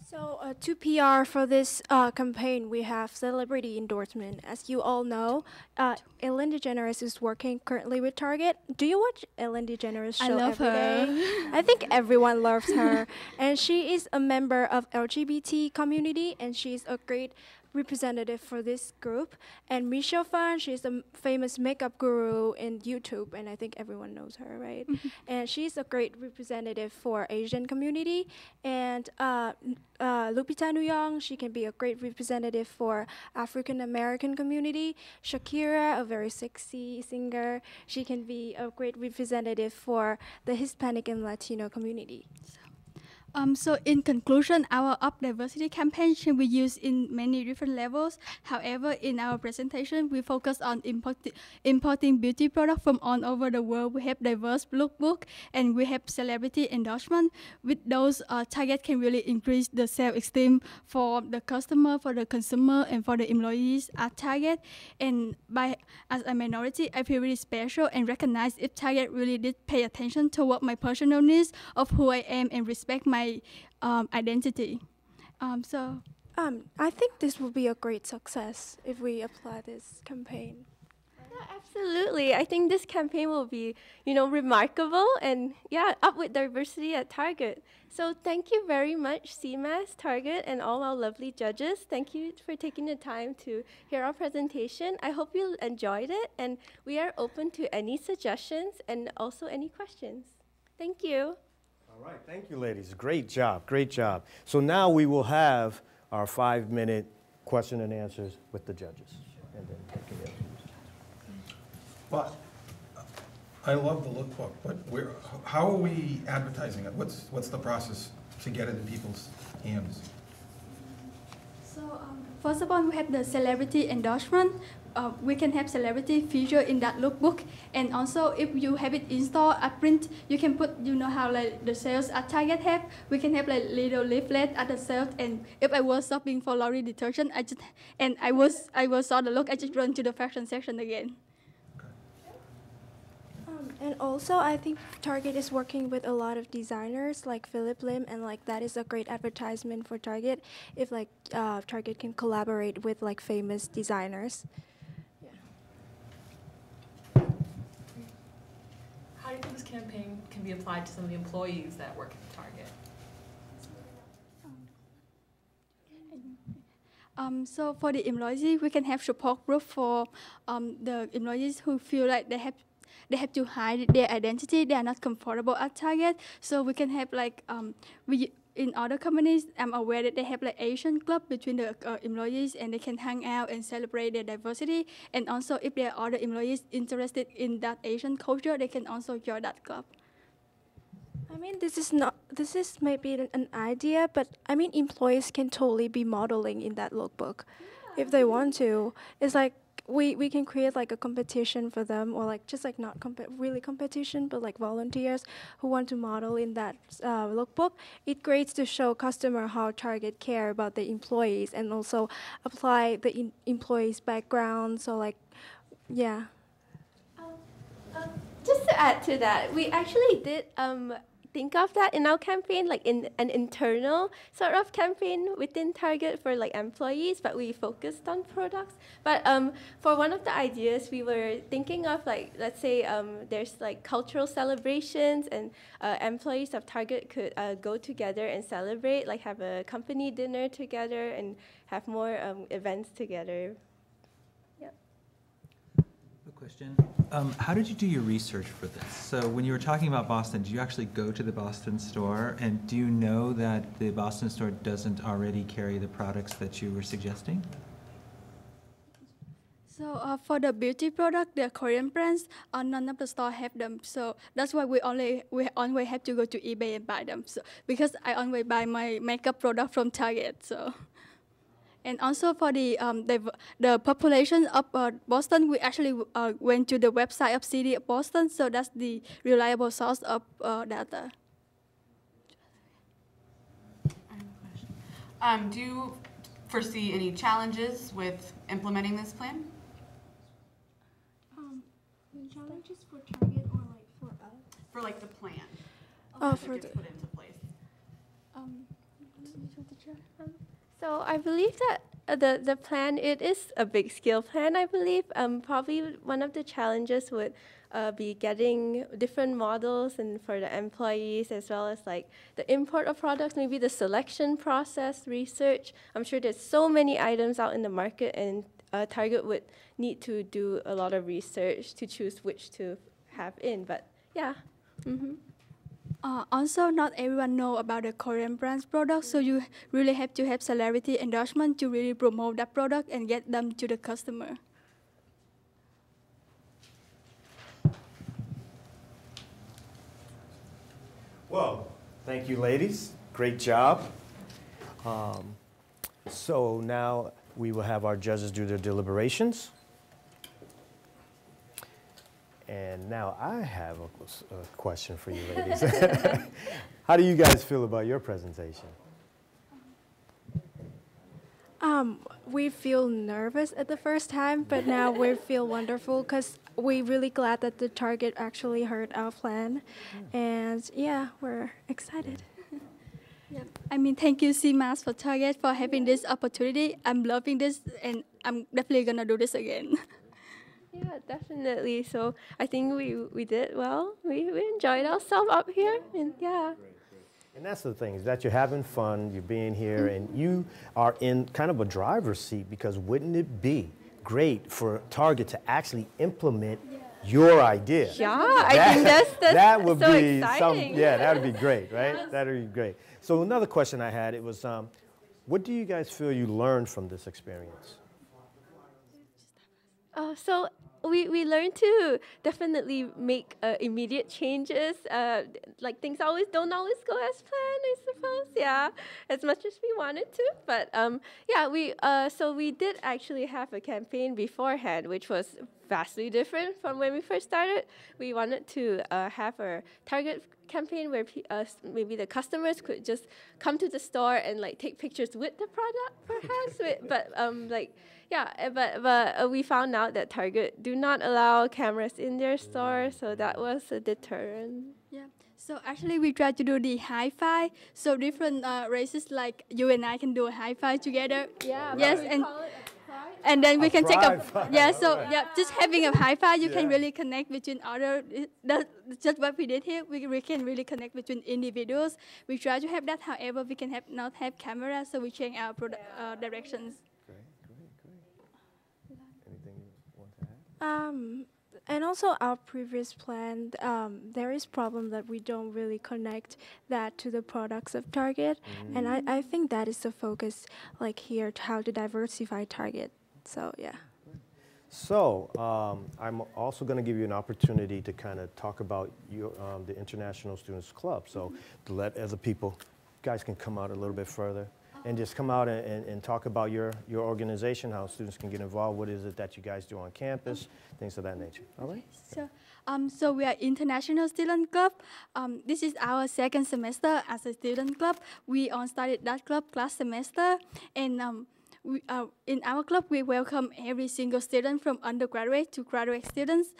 So to PR for this campaign, we have celebrity endorsement. As you all know, Ellen DeGeneres is working currently with Target. Do you watch Ellen DeGeneres show every day? I think everyone loves her. And she is a member of LGBT community, and she's a great representative for this group. And Michelle Phan, she's a famous makeup guru in YouTube, and I think everyone knows her, right? And she's a great representative for Asian community. And Lupita Nyong'o, she can be a great representative for African American community. Shakira, a very sexy singer, she can be a great representative for the Hispanic and Latino community. So in conclusion, our Up Diversity campaign can be used in many different levels. However, in our presentation, we focus on importing beauty products from all over the world. We have diverse lookbook, and we have celebrity endorsement. With those, Target can really increase the self-esteem for the customer, for the consumer, and for the employees at Target. And as a minority, I feel really special and recognized if Target really did pay attention to what my personal needs of who I am and respect my identity. I think this will be a great success if we apply this campaign. Yeah, absolutely. absolutely. I think this campaign will be, remarkable and yeah, up with diversity at Target. So thank you very much, CMASS, Target, and all our lovely judges. Thank you for taking the time to hear our presentation. I hope you enjoyed it, and we are open to any suggestions and also any questions. Thank you. All right, thank you, ladies. Great job, great job. So now we will have our 5-minute question and answers with the judges. And then they can get Well, I love the lookbook, but how are we advertising it? What's the process to get it in people's hands? So first of all, we have the celebrity endorsement. We can have celebrity feature in that lookbook, and also if you have it installed at print, you can put, how like the sales at Target have. We can have like little leaflet at the sales. And if I was shopping for laundry detergent, I was saw the look, I just run to the fashion section again. And also, I think Target is working with a lot of designers like Philip Lim, and like that is a great advertisement for Target if like Target can collaborate with like famous designers. How do you think this campaign can be applied to some of the employees that work at Target? So for the employees, we can have support group for the employees who feel like they have to hide their identity. They are not comfortable at Target. So we can have like, in other companies, I'm aware that they have like Asian club between the employees, and they can hang out and celebrate their diversity. And also if there are other employees interested in that Asian culture, they can also join that club. I mean, this is maybe an idea, but I mean, employees can totally be modeling in that lookbook if they want to. It's like, we can create like a competition for them, or like just like not really competition, but like volunteers who want to model in that lookbook. It's great to show customer how Target care about the employees, and also apply the employees' background. So like, yeah. Just to add to that, we actually did think of that in our campaign, like in an internal sort of campaign within Target for like employees, but we focused on products. But for one of the ideas, we were thinking of like, let's say there's like cultural celebrations, and employees of Target could go together and celebrate, like have a company dinner together and have more events together. Question. How did you do your research for this? So when you were talking about Boston, did you actually go to the Boston store? And do you know that the Boston store doesn't already carry the products that you were suggesting? So for the beauty product, the Korean brands, none of the store have them. So that's why we only have to go to eBay and buy them. So because I only buy my makeup product from Target. So. And also for the population of Boston, we actually went to the website of City of Boston, so that's the reliable source of data. I have a question. Do you foresee any challenges with implementing this plan? Challenges for Target or like for us? For like the plan. For it gets put into place. So I believe that the plan, it is a big scale plan, I believe. Probably one of the challenges would be getting different models and for the employees, as well as like the import of products, maybe the selection process, research. I'm sure there's so many items out in the market, and Target would need to do a lot of research to choose which to have in, but yeah. Mm-hmm. Also, not everyone know about the Korean brands products, so you really have to have celebrity endorsement to really promote that product and get them to the customer. Well, thank you, ladies. Great job. So now we will have our judges do their deliberations. And now I have a question for you, ladies. How do you guys feel about your presentation? We feel nervous at the first time, but now we feel wonderful because we're really glad that the Target actually heard our plan. And yeah, we're excited. Yep. I mean, thank you, CMASS, for Target for having this opportunity. I'm loving this, and I'm definitely going to do this again. Yeah, definitely. So I think we did well. We enjoyed ourselves up here, and yeah. And that's the thing, is that you're having fun, you're being here, and you are in kind of a driver's seat, because wouldn't it be great for Target to actually implement your idea? Yeah, I think that's that would so be exciting. yeah, that would be great, right? That would be great. So another question I had, it was, what do you guys feel you learned from this experience? So we learned to definitely make immediate changes. Like things don't always go as planned, I suppose. Yeah, as much as we wanted to. But yeah, so we did actually have a campaign beforehand, which was vastly different from when we first started. We wanted to have a target campaign where maybe the customers could just come to the store and like take pictures with the product, perhaps. But we found out that Target do not allow cameras in their store, so that was a deterrent. Yeah. So actually, we try to do the hi-fi. So different races like you and I can do a hi-fi together. Yeah. Yes, we and call it a pride. and then we can take a pride. yeah. So Alright. yeah, just having a hi-fi, you can really connect between other. That's just what we did here. We can really connect between individuals. We try to have that. However, we can not have cameras, so we change our directions. Anything you want to add? And also our previous plan, there is problem that we don't really connect that to the products of Target. And I think that is the focus, like here, to how to diversify Target. So yeah. So I'm also going to give you an opportunity to kind of talk about your, the International Students Club. So to let other people, you guys can come out a little bit further and just come out and talk about your organization, how students can get involved, what is it that you guys do on campus, things of that nature. All right? So we are International Student Club. This is our second semester as a student club. We started that club last semester, and in our club, we welcome every single student from undergraduate to graduate students.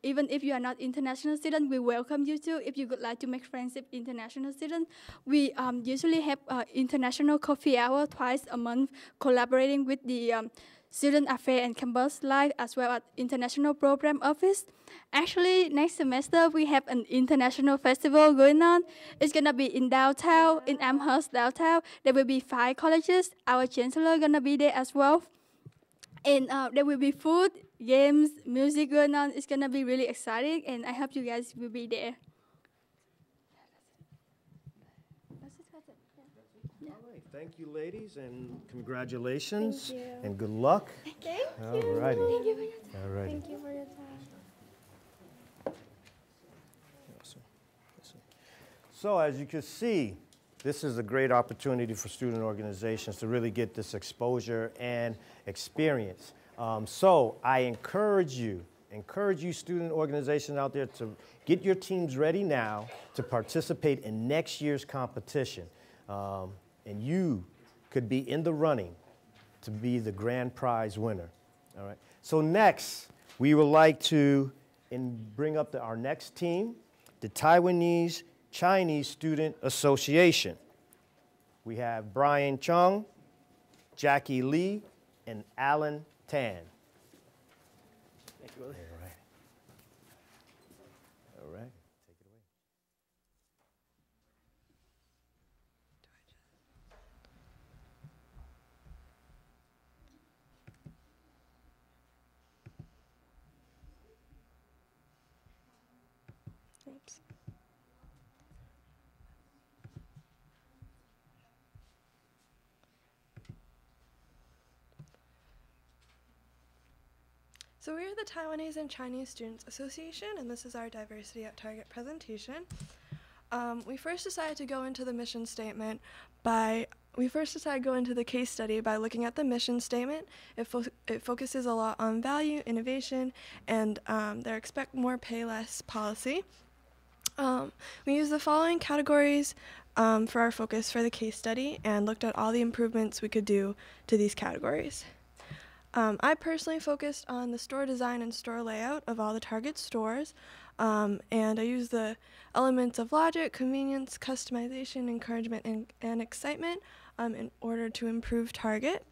Even if you are not international student, we welcome you too. If you would like to make friends with international students, we usually have international coffee hour twice a month, collaborating with the Student Affairs and Campus Life, as well as International Program Office. Actually, next semester, we have an international festival going on. It's going to be in downtown, in Amherst downtown. There will be 5 colleges. Our chancellor going to be there as well. And there will be food, games, music going on. It's going to be really exciting, and I hope you guys will be there. Thank you, ladies, and congratulations. Thank you. And good luck. Thank All you. righty. Thank you for your time. All righty. Thank you for your time. So as you can see, this is a great opportunity for student organizations to really get this exposure and experience. So I encourage you student organizations out there to get your teams ready now to participate in next year's competition. And you could be in the running to be the grand prize winner. All right. So next, we would like to bring up our next team, the Taiwanese Chinese Student Association. We have Brian Chung, Jackie Lee, and Alan Tan. Thank you, Willie. All right. All right. Take it away. Oops. So we are the Taiwanese and Chinese Students Association, and this is our Diversity at Target presentation. We first decided to go into the mission statement we first decided to go into the case study by looking at the mission statement. It focuses a lot on value, innovation, and their expect more, pay less policy. We used the following categories for our focus for the case study and looked at all the improvements we could do to these categories. I personally focused on the store design and store layout of all the Target stores, and I used the elements of logic, convenience, customization, encouragement, and excitement in order to improve Target.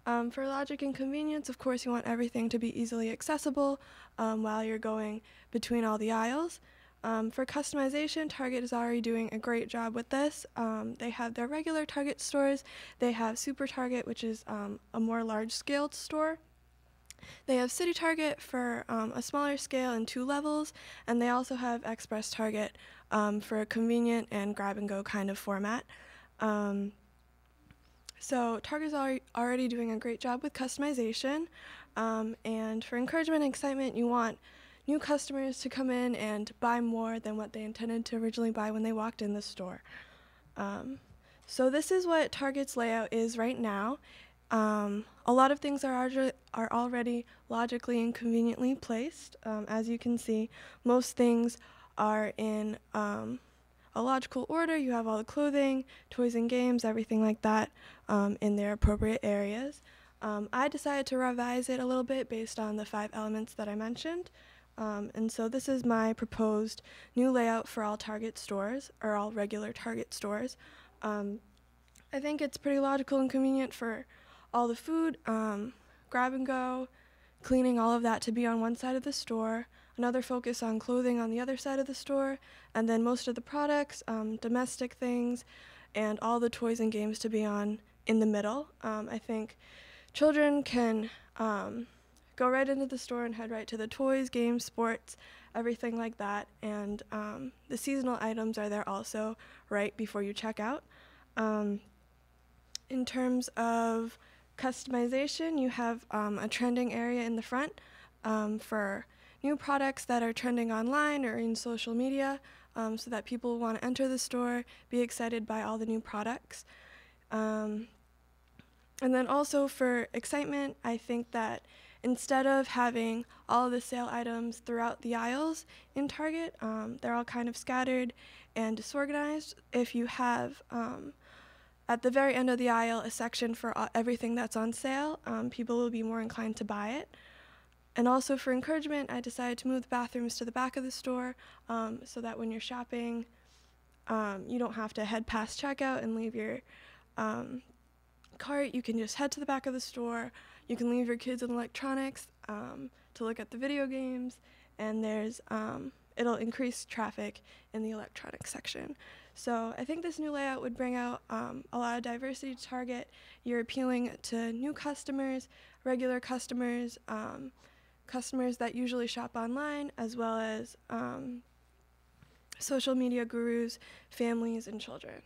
For logic and convenience, of course, you want everything to be easily accessible while you're going between all the aisles. For customization, Target is already doing a great job with this. They have their regular Target stores. They have Super Target, which is a more large-scale store. They have City Target for a smaller scale and 2 levels, and they also have Express Target for a convenient and grab-and-go kind of format. So Target's already doing a great job with customization, and for encouragement and excitement, you want new customers to come in and buy more than what they intended to originally buy when they walked in the store. So this is what Target's layout is right now. A lot of things are already logically and conveniently placed. As you can see, most things are in a logical order. You have all the clothing, toys and games, everything like that in their appropriate areas. I decided to revise it a little bit based on the 5 elements that I mentioned. And so this is my proposed new layout for all Target stores, or all regular Target stores. I think it's pretty logical and convenient for all the food, grab and go, cleaning, all of that to be on one side of the store, another focus on clothing on the other side of the store, and then most of the products, domestic things, and all the toys and games to be on in the middle. I think children can go right into the store and head right to the toys, games, sports, everything like that, and the seasonal items are there also right before you check out. In terms of customization, you have a trending area in the front for new products that are trending online or in social media, so that people want to enter the store, be excited by all the new products. And then also for excitement, I think that instead of having all of the sale items throughout the aisles in Target, they're all kind of scattered and disorganized. If you have at the very end of the aisle a section for everything that's on sale, people will be more inclined to buy it. And also for encouragement, I decided to move the bathrooms to the back of the store so that when you're shopping, you don't have to head past checkout and leave your cart. You can just head to the back of the store. You can leave your kids in electronics to look at the video games, and it'll increase traffic in the electronics section. So I think this new layout would bring out a lot of diversity to Target. You're appealing to new customers, regular customers, customers that usually shop online, as well as social media gurus, families, and children.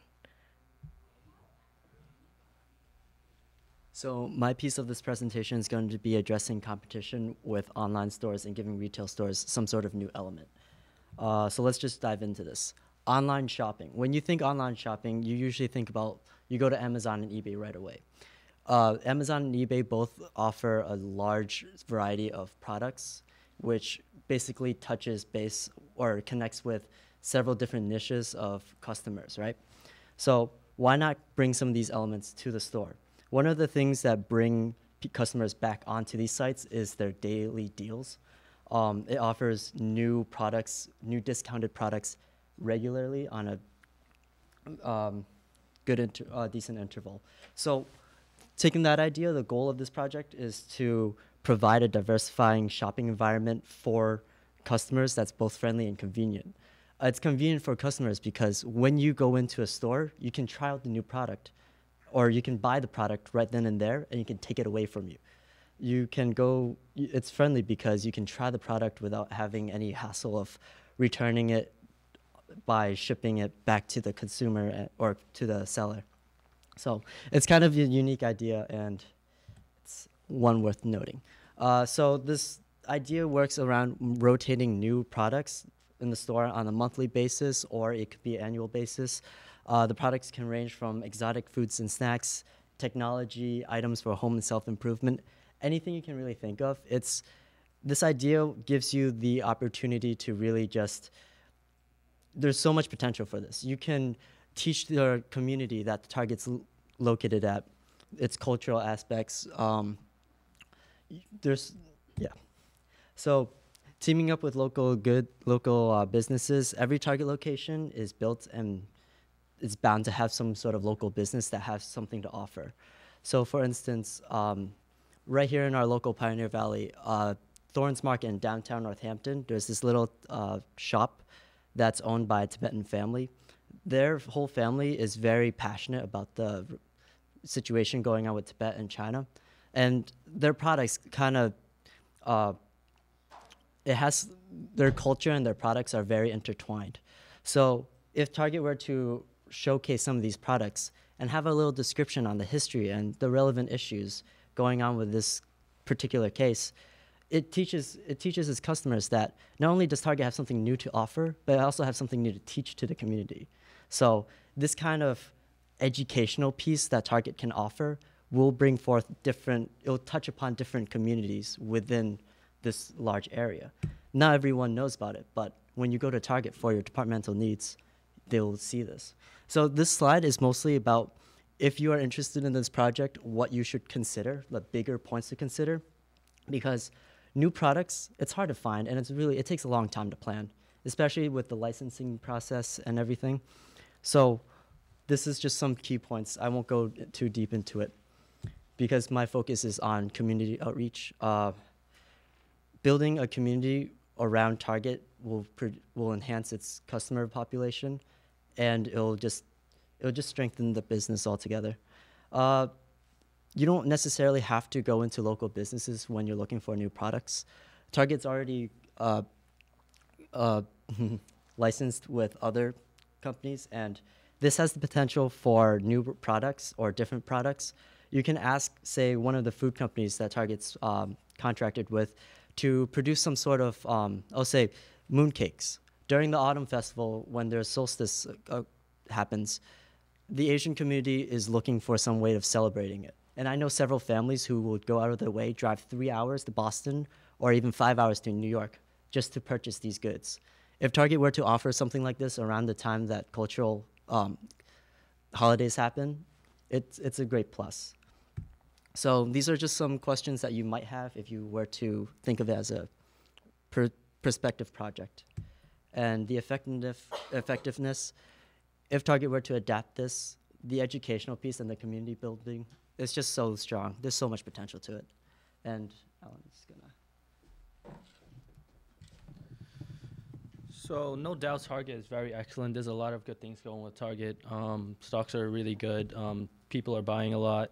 So my piece of this presentation is going to be addressing competition with online stores and giving retail stores some sort of new element. So let's just dive into this. Online shopping. When you think online shopping, you usually think about, you go to Amazon and eBay right away. Amazon and eBay both offer a large variety of products, which basically touches base or connects with several different niches of customers, right? So why not bring some of these elements to the store? One of the things that bring customers back onto these sites is their daily deals. It offers new products, new discounted products regularly on a decent interval. So taking that idea, the goal of this project is to provide a diversifying shopping environment for customers that's both friendly and convenient. It's convenient for customers because when you go into a store, you can try out the new product, or you can buy the product right then and there, and you can take it away from you. You can go, it's friendly because you can try the product without having any hassle of returning it by shipping it back to the consumer or to the seller. So it's kind of a unique idea, and it's one worth noting. So this idea works around rotating new products in the store on a monthly basis, or it could be annual basis. The products can range from exotic foods and snacks, technology, items for home and self-improvement, anything you can really think of. This idea gives you the opportunity to really just, there's so much potential for this. You can teach the community that the Target's located at, its cultural aspects. So teaming up with local businesses, every Target location is built and is bound to have some sort of local business that has something to offer. So for instance, right here in our local Pioneer Valley, Thorns Market in downtown Northampton, there's this little shop that's owned by a Tibetan family. Their whole family is very passionate about the situation going on with Tibet and China. And their products kind of, their culture and their products are very intertwined. So if Target were to showcase some of these products and have a little description on the history and the relevant issues going on with this particular case, it teaches its customers that not only does Target have something new to offer, but it also have something new to teach to the community. So this kind of educational piece that Target can offer will bring forth it'll touch upon different communities within this large area. Not everyone knows about it, but when you go to Target for your departmental needs, they will see this. So this slide is mostly about, if you are interested in this project, what you should consider, the bigger points to consider, because new products, it's hard to find, and it takes a long time to plan, especially with the licensing process and everything. So this is just some key points. I won't go too deep into it because my focus is on community outreach. Building a community around Target will enhance its customer population, and it'll just strengthen the business altogether. You don't necessarily have to go into local businesses when you're looking for new products. Target's already licensed with other companies, and this has the potential for new products or different products. You can ask, say, one of the food companies that Target's contracted with to produce some sort of, I'll say, mooncakes. During the autumn festival, when their solstice happens, the Asian community is looking for some way of celebrating it. And I know several families who would go out of their way, drive 3 hours to Boston or even 5 hours to New York just to purchase these goods. If Target were to offer something like this around the time that cultural holidays happen, it's a great plus. So these are just some questions that you might have if you were to think of it as a prospective project. And the effectiveness, if Target were to adapt this, the educational piece and the community building, it's just so strong. There's so much potential to it. And Alan's gonna. So no doubt Target is very excellent. There's a lot of good things going with Target. Stocks are really good. People are buying a lot.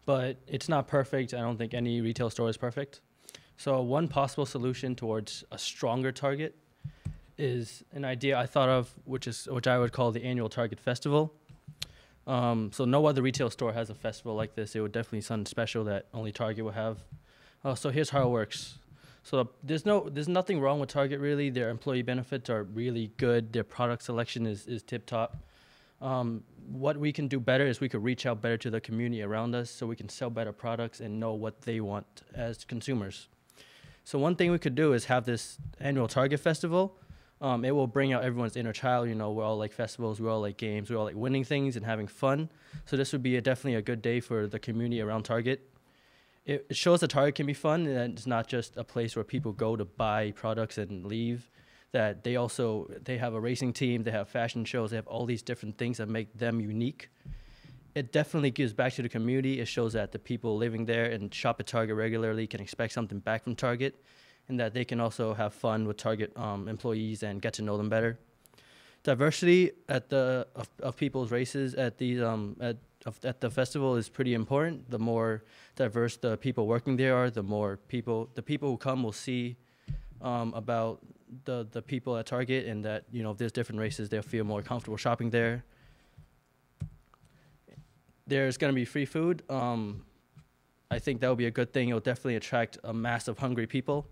But it's not perfect. I don't think any retail store is perfect. So one possible solution towards a stronger Target is an idea I thought of, which I would call the annual Target Festival. So no other retail store has a festival like this. It would definitely be something special that only Target would have. So here's how it works. So there's nothing wrong with Target really. Their employee benefits are really good. Their product selection is tip top. What we can do better is we could reach out better to the community around us so we can sell better products and know what they want as consumers. So one thing we could do is have this annual Target Festival. It will bring out everyone's inner child. You know, we all like festivals, we all like games, we all like winning things and having fun. So this would be definitely a good day for the community around Target. It shows that Target can be fun, and it's not just a place where people go to buy products and leave. That they have a racing team, they have fashion shows, they have all these different things that make them unique. It definitely gives back to the community. It shows that the people living there and shop at Target regularly can expect something back from Target, and that they can also have fun with Target employees and get to know them better. Diversity of people's races at the festival is pretty important. The more diverse the people working there are, the people who come will see about the people at Target, and that, you know, if there's different races, they'll feel more comfortable shopping there. There's going to be free food. I think that would be a good thing. It'll definitely attract a mass of hungry people,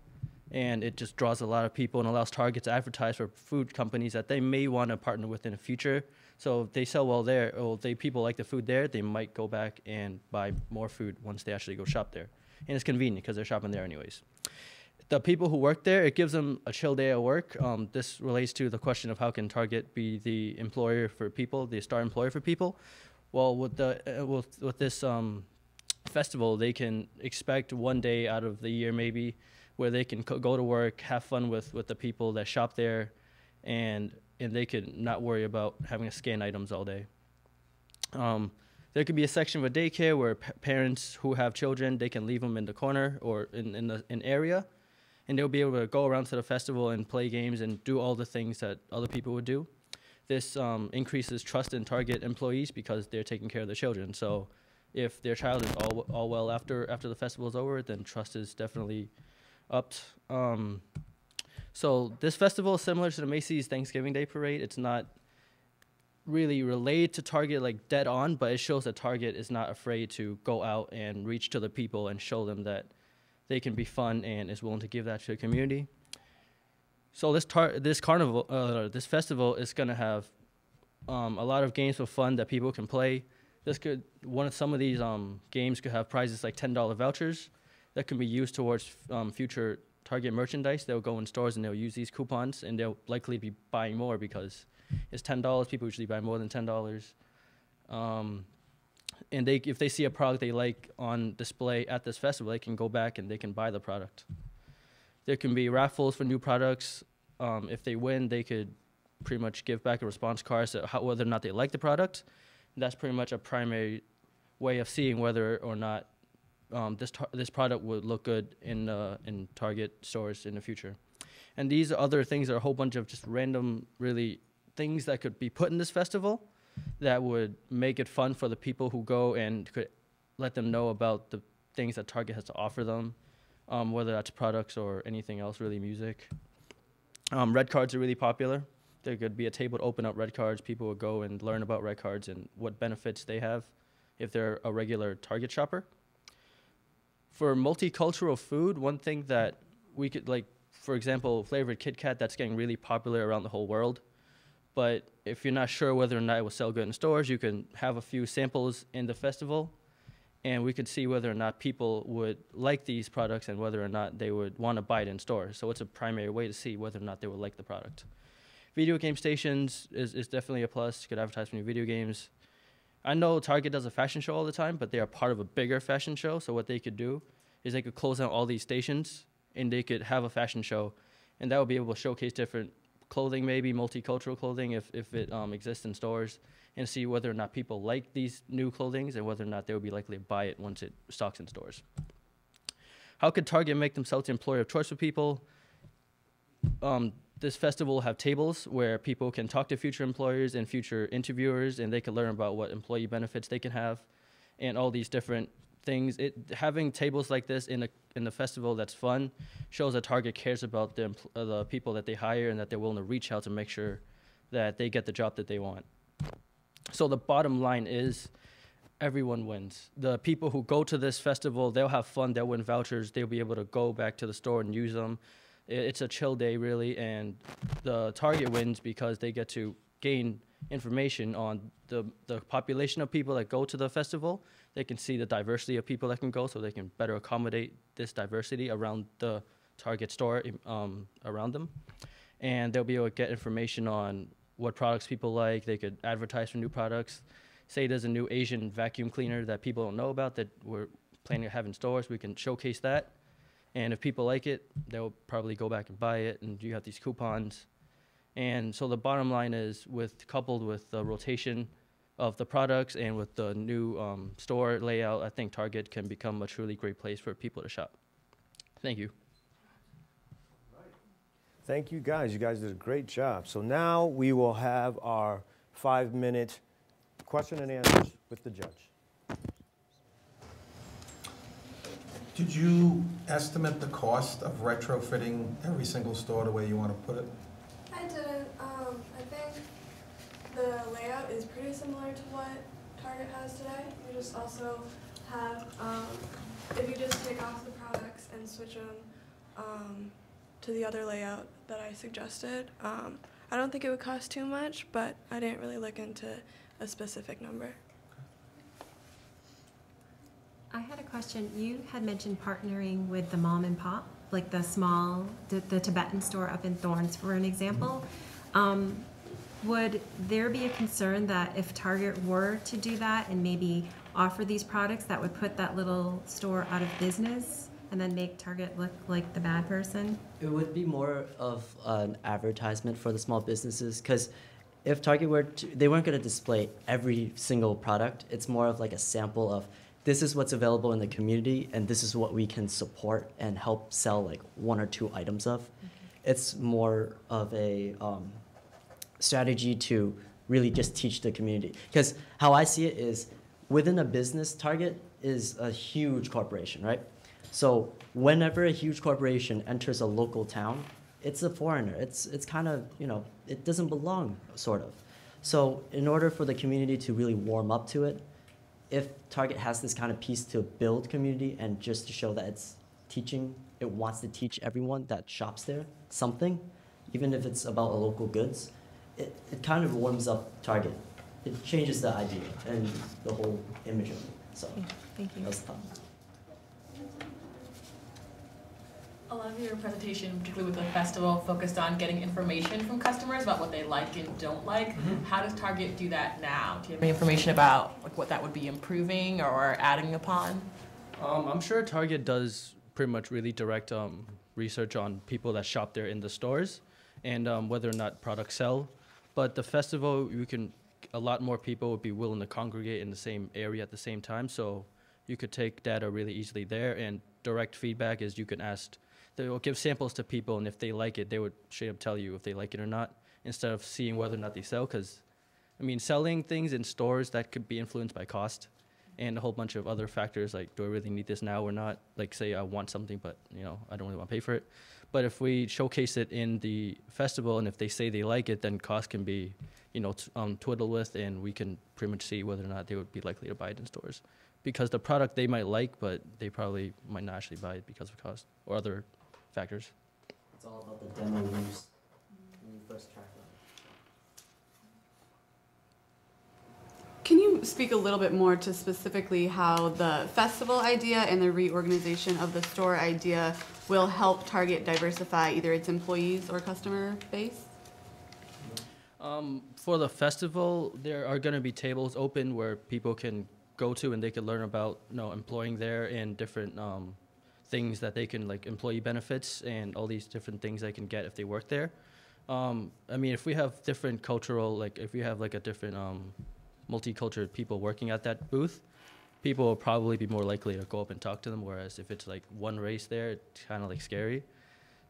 and it just draws a lot of people and allows Target to advertise for food companies that they may want to partner with in the future. So if they sell well there, or people like the food there, they might go back and buy more food once they actually go shop there. And it's convenient because they're shopping there anyways. The people who work there, it gives them a chill day at work. This relates to the question of how can Target be the employer for people, the star employer for people. Well, with this festival, they can expect one day out of the year maybe where they can go to work, have fun with the people that shop there, and they can not worry about having to scan items all day. There could be a section of a daycare where parents who have children, they can leave them in the corner or in an area, and they'll be able to go around to the festival and play games and do all the things that other people would do. This increases trust in Target employees because they're taking care of their children. So if their child is all well after the festival is over, then trust is definitely upped. So this festival is similar to the Macy's Thanksgiving Day Parade. It's not really related to Target like dead on, but it shows that Target is not afraid to go out and reach to the people and show them that they can be fun and is willing to give that to the community. So this festival is gonna have a lot of games for fun that people can play. Some of these games could have prizes like $10 vouchers that can be used towards future Target merchandise. They'll go in stores and they'll use these coupons, and they'll likely be buying more because it's $10. People usually buy more than $10. And if they see a product they like on display at this festival, they can go back and they can buy the product. There can be raffles for new products. If they win, they could pretty much give back a response card to whether or not they like the product. And that's pretty much a primary way of seeing whether or not this product would look good in Target stores in the future. And these other things are a whole bunch of just random, really, things that could be put in this festival that would make it fun for the people who go and could let them know about the things that Target has to offer them, whether that's products or anything else, really music. Red cards are really popular. There could be a table to open up red cards. People would go and learn about red cards and what benefits they have if they're a regular Target shopper. For multicultural food, one thing that we could, like, for example, flavored Kit Kat, that's getting really popular around the whole world. But if you're not sure whether or not it will sell good in stores, you can have a few samples in the festival, and we could see whether or not people would like these products and whether or not they would want to buy it in stores. So it's a primary way to see whether or not they would like the product. Video game stations is definitely a plus. You could advertise for new video games. I know Target does a fashion show all the time, but they are part of a bigger fashion show. So what they could do is they could close down all these stations and they could have a fashion show, and that would be able to showcase different clothing, maybe multicultural clothing if it exists in stores, and see whether or not people like these new clothings and whether or not they would be likely to buy it once it stocks in stores. How could Target make themselves the employer of choice for people? This festival will have tables where people can talk to future employers and future interviewers, and they can learn about what employee benefits they can have and all these different things. Having tables like this in the festival that's fun shows that Target cares about the people that they hire and that they're willing to reach out to make sure that they get the job that they want. So the bottom line is everyone wins. The people who go to this festival, they'll have fun, they'll win vouchers, they'll be able to go back to the store and use them. It's a chill day, really, and the Target wins because they get to gain information on the population of people that go to the festival. They can see the diversity of people that can go, so they can better accommodate this diversity around the Target store around them. And they'll be able to get information on what products people like. They could advertise for new products. Say there's a new Asian vacuum cleaner that people don't know about that we're planning to have in stores. We can showcase that. And if people like it, they'll probably go back and buy it, and you have these coupons. And so the bottom line is, coupled with the rotation of the products and with the new store layout, I think Target can become a truly great place for people to shop. Thank you. Thank you, guys. You guys did a great job. So now we will have our 5-minute question and answers with the judge. Did you estimate the cost of retrofitting every single store the way you want to put it? I didn't. I think the layout is pretty similar to what Target has today. You just also have, if you just take off the products and switch them to the other layout that I suggested, I don't think it would cost too much, but I didn't really look into a specific number. I had a question. You had mentioned partnering with the mom and pop, like the Tibetan store up in Thorns, for an example. Would there be a concern that if Target were to do that and maybe offer these products, that would put that little store out of business and then make Target look like the bad person? It would be more of an advertisement for the small businesses, because if Target were to, they weren't going to display every single product. It's more of like a sample of this is what's available in the community, and this is what we can support and help sell like 1 or 2 items of. It's more of a strategy to really just teach the community. Because how I see it is, within a business, Target is a huge corporation, right? So whenever a huge corporation enters a local town, it's a foreigner. It's kind of, you know, it doesn't belong, sort of. So in order for the community to really warm up to it, if Target has this kind of piece to build community and just to show that it's teaching, it wants to teach everyone that shops there something, even if it's about a local goods, it kind of warms up Target. It changes the idea and the whole image of it. So Thank you. That's the thought. A lot of your presentation, particularly with the festival, focused on getting information from customers about what they like and don't like. How does Target do that now? Do you have any information about like what that would be improving or adding upon? I'm sure Target does pretty much really direct research on people that shop there in the stores and whether or not products sell. But the festival, a lot more people would be willing to congregate in the same area at the same time. So you could take data really easily there, and direct feedback is you can ask. They will give samples to people, and if they like it, they would straight up tell you if they like it or not, instead of seeing whether or not they sell. Because, I mean, selling things in stores, that could be influenced by cost and a whole bunch of other factors, like, do I really need this now or not? Like, say I want something, but, you know, I don't really want to pay for it. But if we showcase it in the festival, and if they say they like it, then cost can be, you know, twiddled with, and we can pretty much see whether or not they would be likely to buy it in stores. Because the product they might like, but they probably might not actually buy it because of cost or other factors. It's all about the demo use when you first track them. Can you speak a little bit more to specifically how the festival idea and the reorganization of the store idea will help Target diversify either its employees or customer base? For the festival, there are going to be tables open where people can go to and they can learn about, you know, employing there and different things that they can, like employee benefits and all these different things they can get if they work there. I mean, if we have different cultural, like if we have like a different multicultural people working at that booth, people will probably be more likely to go up and talk to them, whereas if it's like one race there, it's kind of like scary.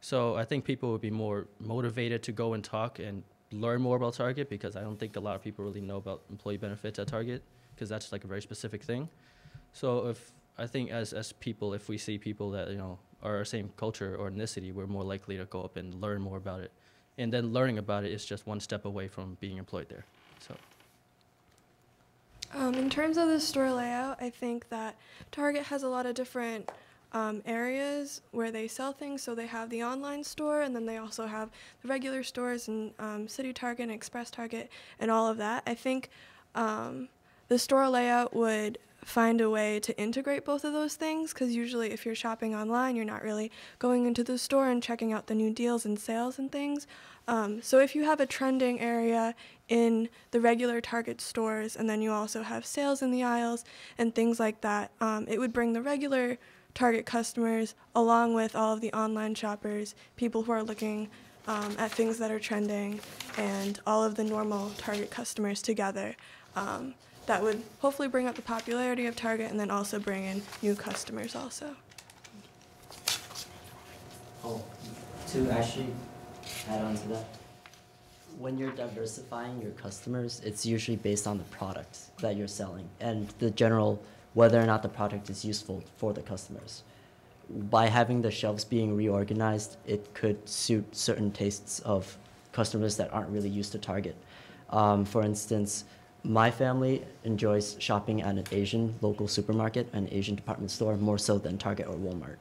So I think people would be more motivated to go and talk and learn more about Target, because I don't think a lot of people really know about employee benefits at Target, because that's like a very specific thing. So if I think as people, if we see people that, you know, are our same culture or ethnicity, we're more likely to go up and learn more about it. And then learning about it is just one step away from being employed there. So. In terms of the store layout, I think that Target has a lot of different areas where they sell things. So they have the online store, and then they also have the regular stores and City Target and Express Target and all of that. I think the store layout would find a way to integrate both of those things, because usually if you're shopping online, you're not really going into the store and checking out the new deals and sales and things. So if you have a trending area in the regular Target stores, and then you also have sales in the aisles and things like that, it would bring the regular Target customers along with all of the online shoppers, people who are looking at things that are trending, and all of the normal Target customers together. That would hopefully bring up the popularity of Target, and then also bring in new customers also. Oh, to actually add on to that, when you're diversifying your customers, it's usually based on the product that you're selling and the general whether or not the product is useful for the customers. By having the shelves being reorganized, it could suit certain tastes of customers that aren't really used to Target. For instance, my family enjoys shopping at an Asian local supermarket, an Asian department store, more so than Target or Walmart.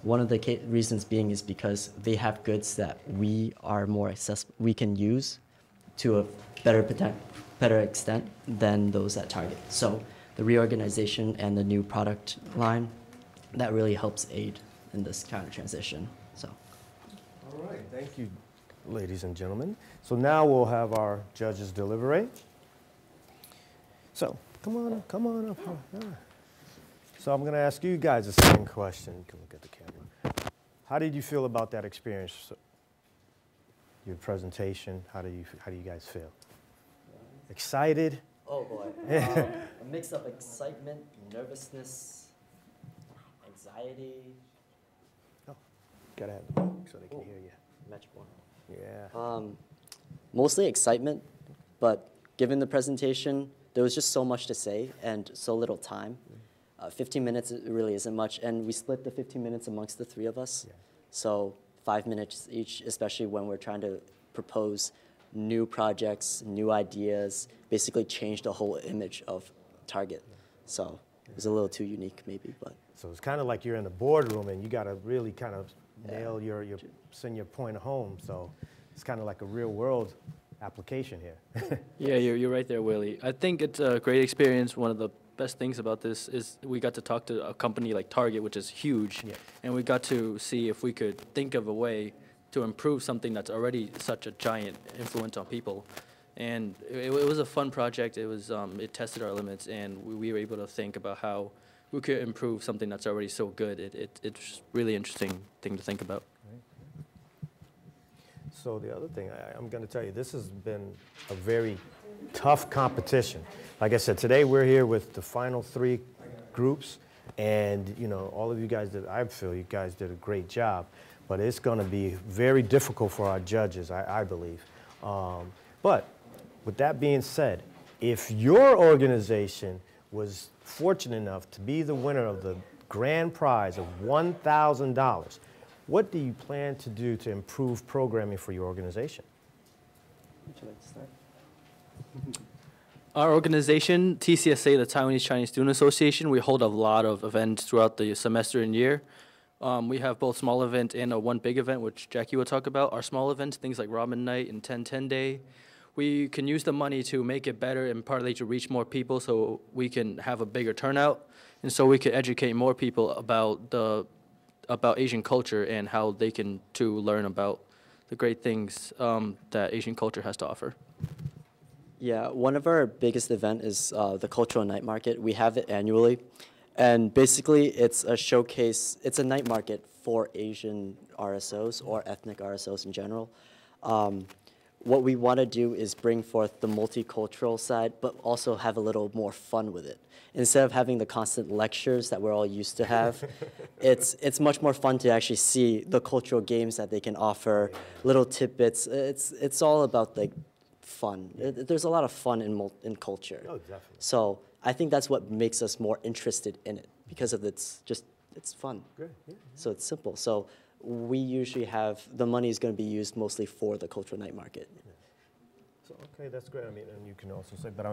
One of the reasons being is because they have goods that we are more accessible, we can use to a better extent than those at Target. So the reorganization and the new product line, that really helps aid in this kind of transition. So. All right, thank you, ladies and gentlemen. So now we'll have our judges deliberate. So come on up. So I'm going to ask you guys the same question. You can look at the camera. How did you feel about that experience? Your presentation. How do you guys feel? Excited? Oh boy. A mix of excitement, nervousness, anxiety. Oh, gotta have the mic so they can hear you. Match point. Yeah. Mostly excitement, but given the presentation, there was just so much to say and so little time. 15 minutes really isn't much, and we split the 15 minutes amongst the three of us. Yeah. So 5 minutes each, especially when we're trying to propose new projects, new ideas, basically change the whole image of Target. So it was a little too unique maybe, but. So it's kind of like you're in the boardroom and you got to really kind of nail send your point home. So it's kind of like a real world application here. Yeah, you're right there, Willie. I think it's a great experience. One of the best things about this is we got to talk to a company like Target, which is huge, and we got to see if we could think of a way to improve something that's already such a giant influence on people. And it was a fun project. It was it tested our limits, and we were able to think about how we could improve something that's already so good. It's really interesting thing to think about. So the other thing, I'm going to tell you, this has been a very tough competition. Like I said, today we're here with the final 3 groups, and you know, all of you guys I feel you guys did a great job, but it's going to be very difficult for our judges, I believe. But with that being said, if your organization was fortunate enough to be the winner of the grand prize of $1,000, what do you plan to do to improve programming for your organization? Would you like to start? Our organization, TCSA, the Taiwanese Chinese Student Association, we hold a lot of events throughout the semester and year. We have both small event and one big event, which Jackie will talk about. Our small events, things like Ramen Night and 10-10 Day, we can use the money to make it better and partly to reach more people so we can have a bigger turnout, and so we can educate more people about Asian culture and how they can too learn about the great things that Asian culture has to offer. Yeah, one of our biggest event is the Cultural Night Market. We have it annually, and basically it's a showcase, it's a night market for Asian RSOs or ethnic RSOs in general. What we want to do is bring forth the multicultural side, but also have a little more fun with it. Instead of having the constant lectures that we're all used to have, it's much more fun to actually see the cultural games that they can offer, little tidbits. It's all about like fun. There's a lot of fun in culture. Oh, definitely. So I think that's what makes us more interested in it, because of it's fun. Great. Yeah. So it's simple. So we usually have, the money is going to be used mostly for the Cultural Night Market. Yeah. So, okay, that's great. I mean, and you can also say, but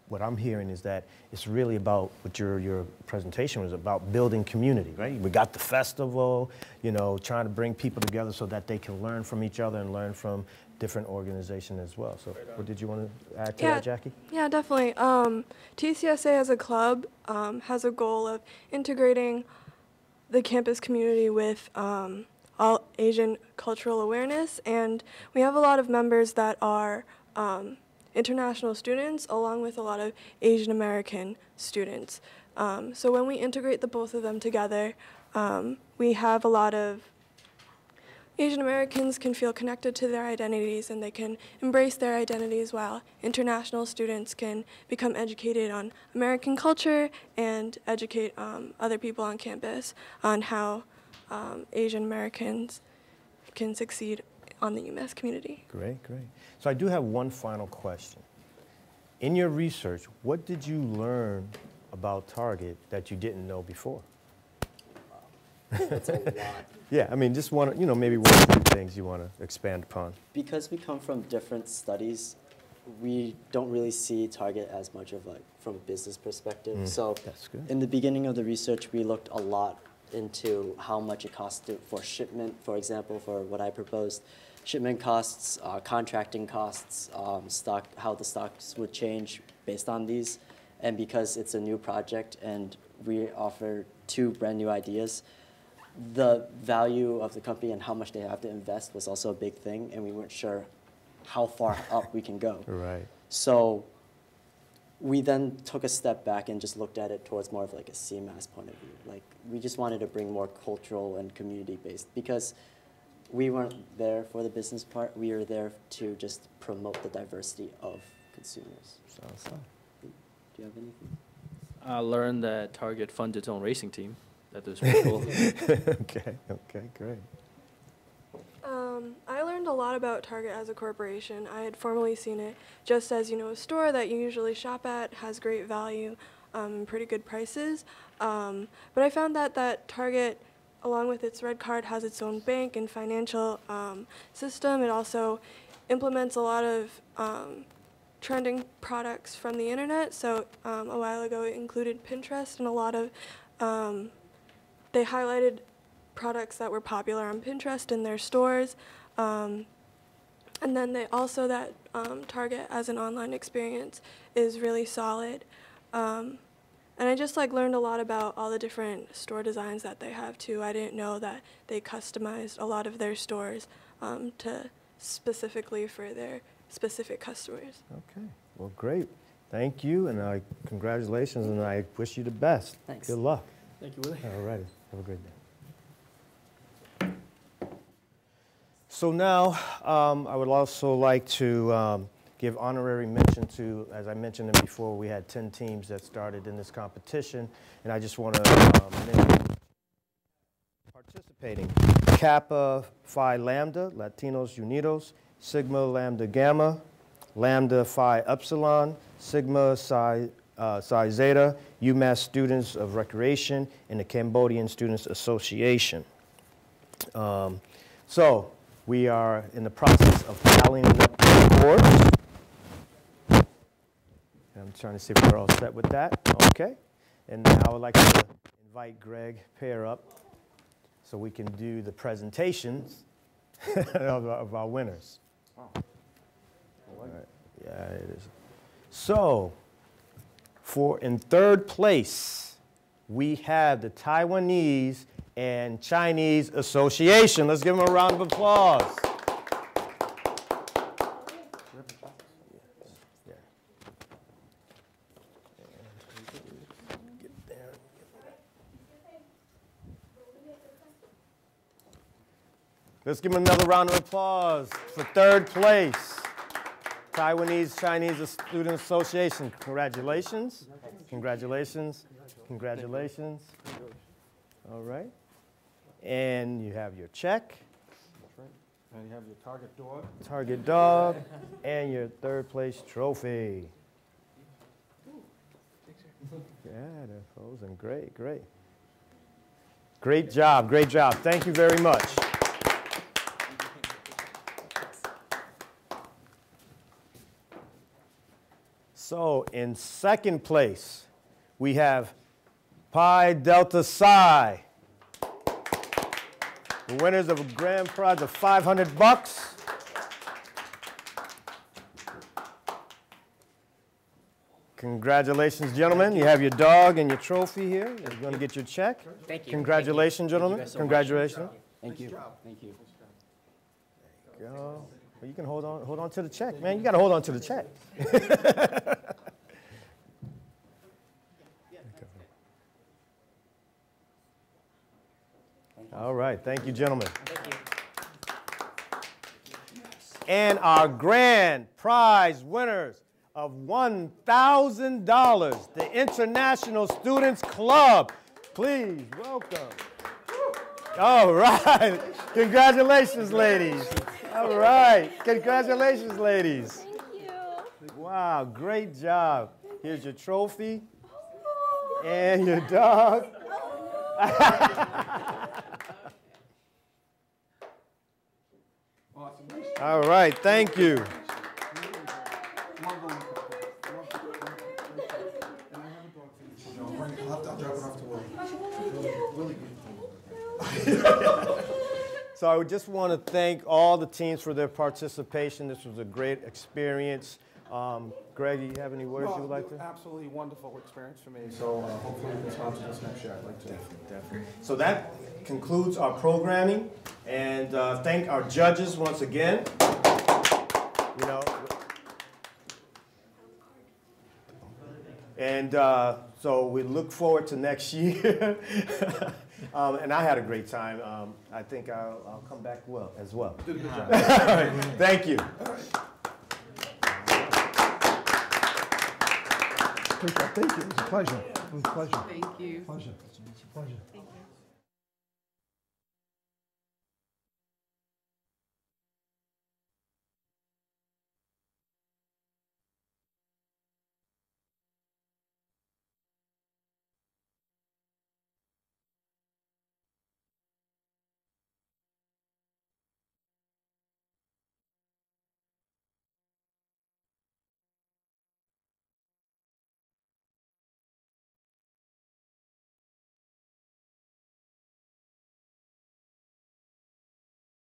what I'm hearing is that it's really about what your presentation was about, building community, right? We got the festival, you know, trying to bring people together so that they can learn from each other and learn from different organizations as well. So what did you want to add to that, Jackie? Yeah, definitely. TCSA as a club has a goal of integrating the campus community with all Asian cultural awareness, and we have a lot of members that are international students along with a lot of Asian American students. So when we integrate the both of them together, we have a lot of Asian Americans can feel connected to their identities and they can embrace their identities, while international students can become educated on American culture and educate other people on campus on how Asian Americans can succeed on the UMass community. Great, great. So I do have one final question. In your research, what did you learn about Target that you didn't know before? That's a lot. Yeah, I mean, just one, you know, maybe one or two things you want to expand upon. Because we come from different studies, we don't really see Target as much of like from a business perspective. So that's good. In the beginning of the research, we looked a lot into how much it costs for shipment, for example, for what I proposed. Shipment costs, contracting costs, stock, how the stocks would change based on these. And because it's a new project and we offer 2 brand new ideas, the value of the company and how much they have to invest was also a big thing, and we weren't sure how far up we can go. Right. So we then took a step back and just looked at it towards more of like a CMASS point of view. Like, we just wanted to bring more cultural and community-based, because we weren't there for the business part. We were there to just promote the diversity of consumers. So. Do you have anything? I learned that Target funds its own racing team. That was pretty cool. Okay, great. I learned a lot about Target as a corporation. I had formerly seen it just as, a store that you usually shop at, has great value, pretty good prices. But I found that Target, along with its red card, has its own bank and financial system. It also implements a lot of trending products from the internet. So a while ago it included Pinterest, and a lot of, they highlighted products that were popular on Pinterest in their stores. And then they also, that Target as an online experience is really solid. And I just learned a lot about all the different store designs that they have too. I didn't know that they customized a lot of their stores to specifically for their specific customers. Okay, well, great. Thank you, and congratulations, and I wish you the best. Thanks. Good luck. Thank you, Willie. All righty, have a great day. So now, I would also like to give honorary mention to, as I mentioned before, we had 10 teams that started in this competition, and I just want to mention participating: Kappa Phi Lambda, Latinos Unidos; Sigma Lambda Gamma; Lambda Phi Epsilon; Sigma Psi Zeta; UMass Students of Recreation; and the Cambodian Students Association. So we are in the process of tallying up the scores. I'm trying to see if we're all set with that. Okay. And now I would like to invite Greg Pear up so we can do the presentations of our winners. Wow. All right. Yeah, it is. So, in third place, we have the Taiwanese and Chinese Association. Let's give them a round of applause. Let's give them another round of applause for third place. Taiwanese Chinese Student Association. Congratulations. Congratulations. Congratulations. All right. And you have your check. That's right. And you have your Target dog. Target dog. And your third place trophy. Yeah, they're frozen. Great, great. Great job, great job. Thank you very much. So in second place, we have Pi Delta Psi. The winners of a grand prize of $500. Congratulations, gentlemen. You have your dog and your trophy here. You're going to get your check. Thank you. Congratulations, gentlemen. Congratulations. Thank you. Thank you. There you go. Well, you can hold on to the check, man. You got to hold on to the check. All right. Thank you, gentlemen. Thank you. And our grand prize winners of $1,000, the International Students Club. Please welcome. All right. Congratulations, ladies. All right. Congratulations, ladies. Thank you. Wow, great job. Here's your trophy and your dog. All right, thank you. So I would just want to thank all the teams for their participation. This was a great experience. Greg, do you have any words you would like to? Absolutely wonderful experience for me. So hopefully we can sponsor this next year. I'd like to. Definitely. So that concludes our programming, and thank our judges once again. You know, and so we look forward to next year. And I had a great time. I think I'll come back as well. Did a good job. Thank you. Appreciate it. Thank you. It was a pleasure. It was a pleasure. Thank you. Pleasure. Pleasure. Thank you.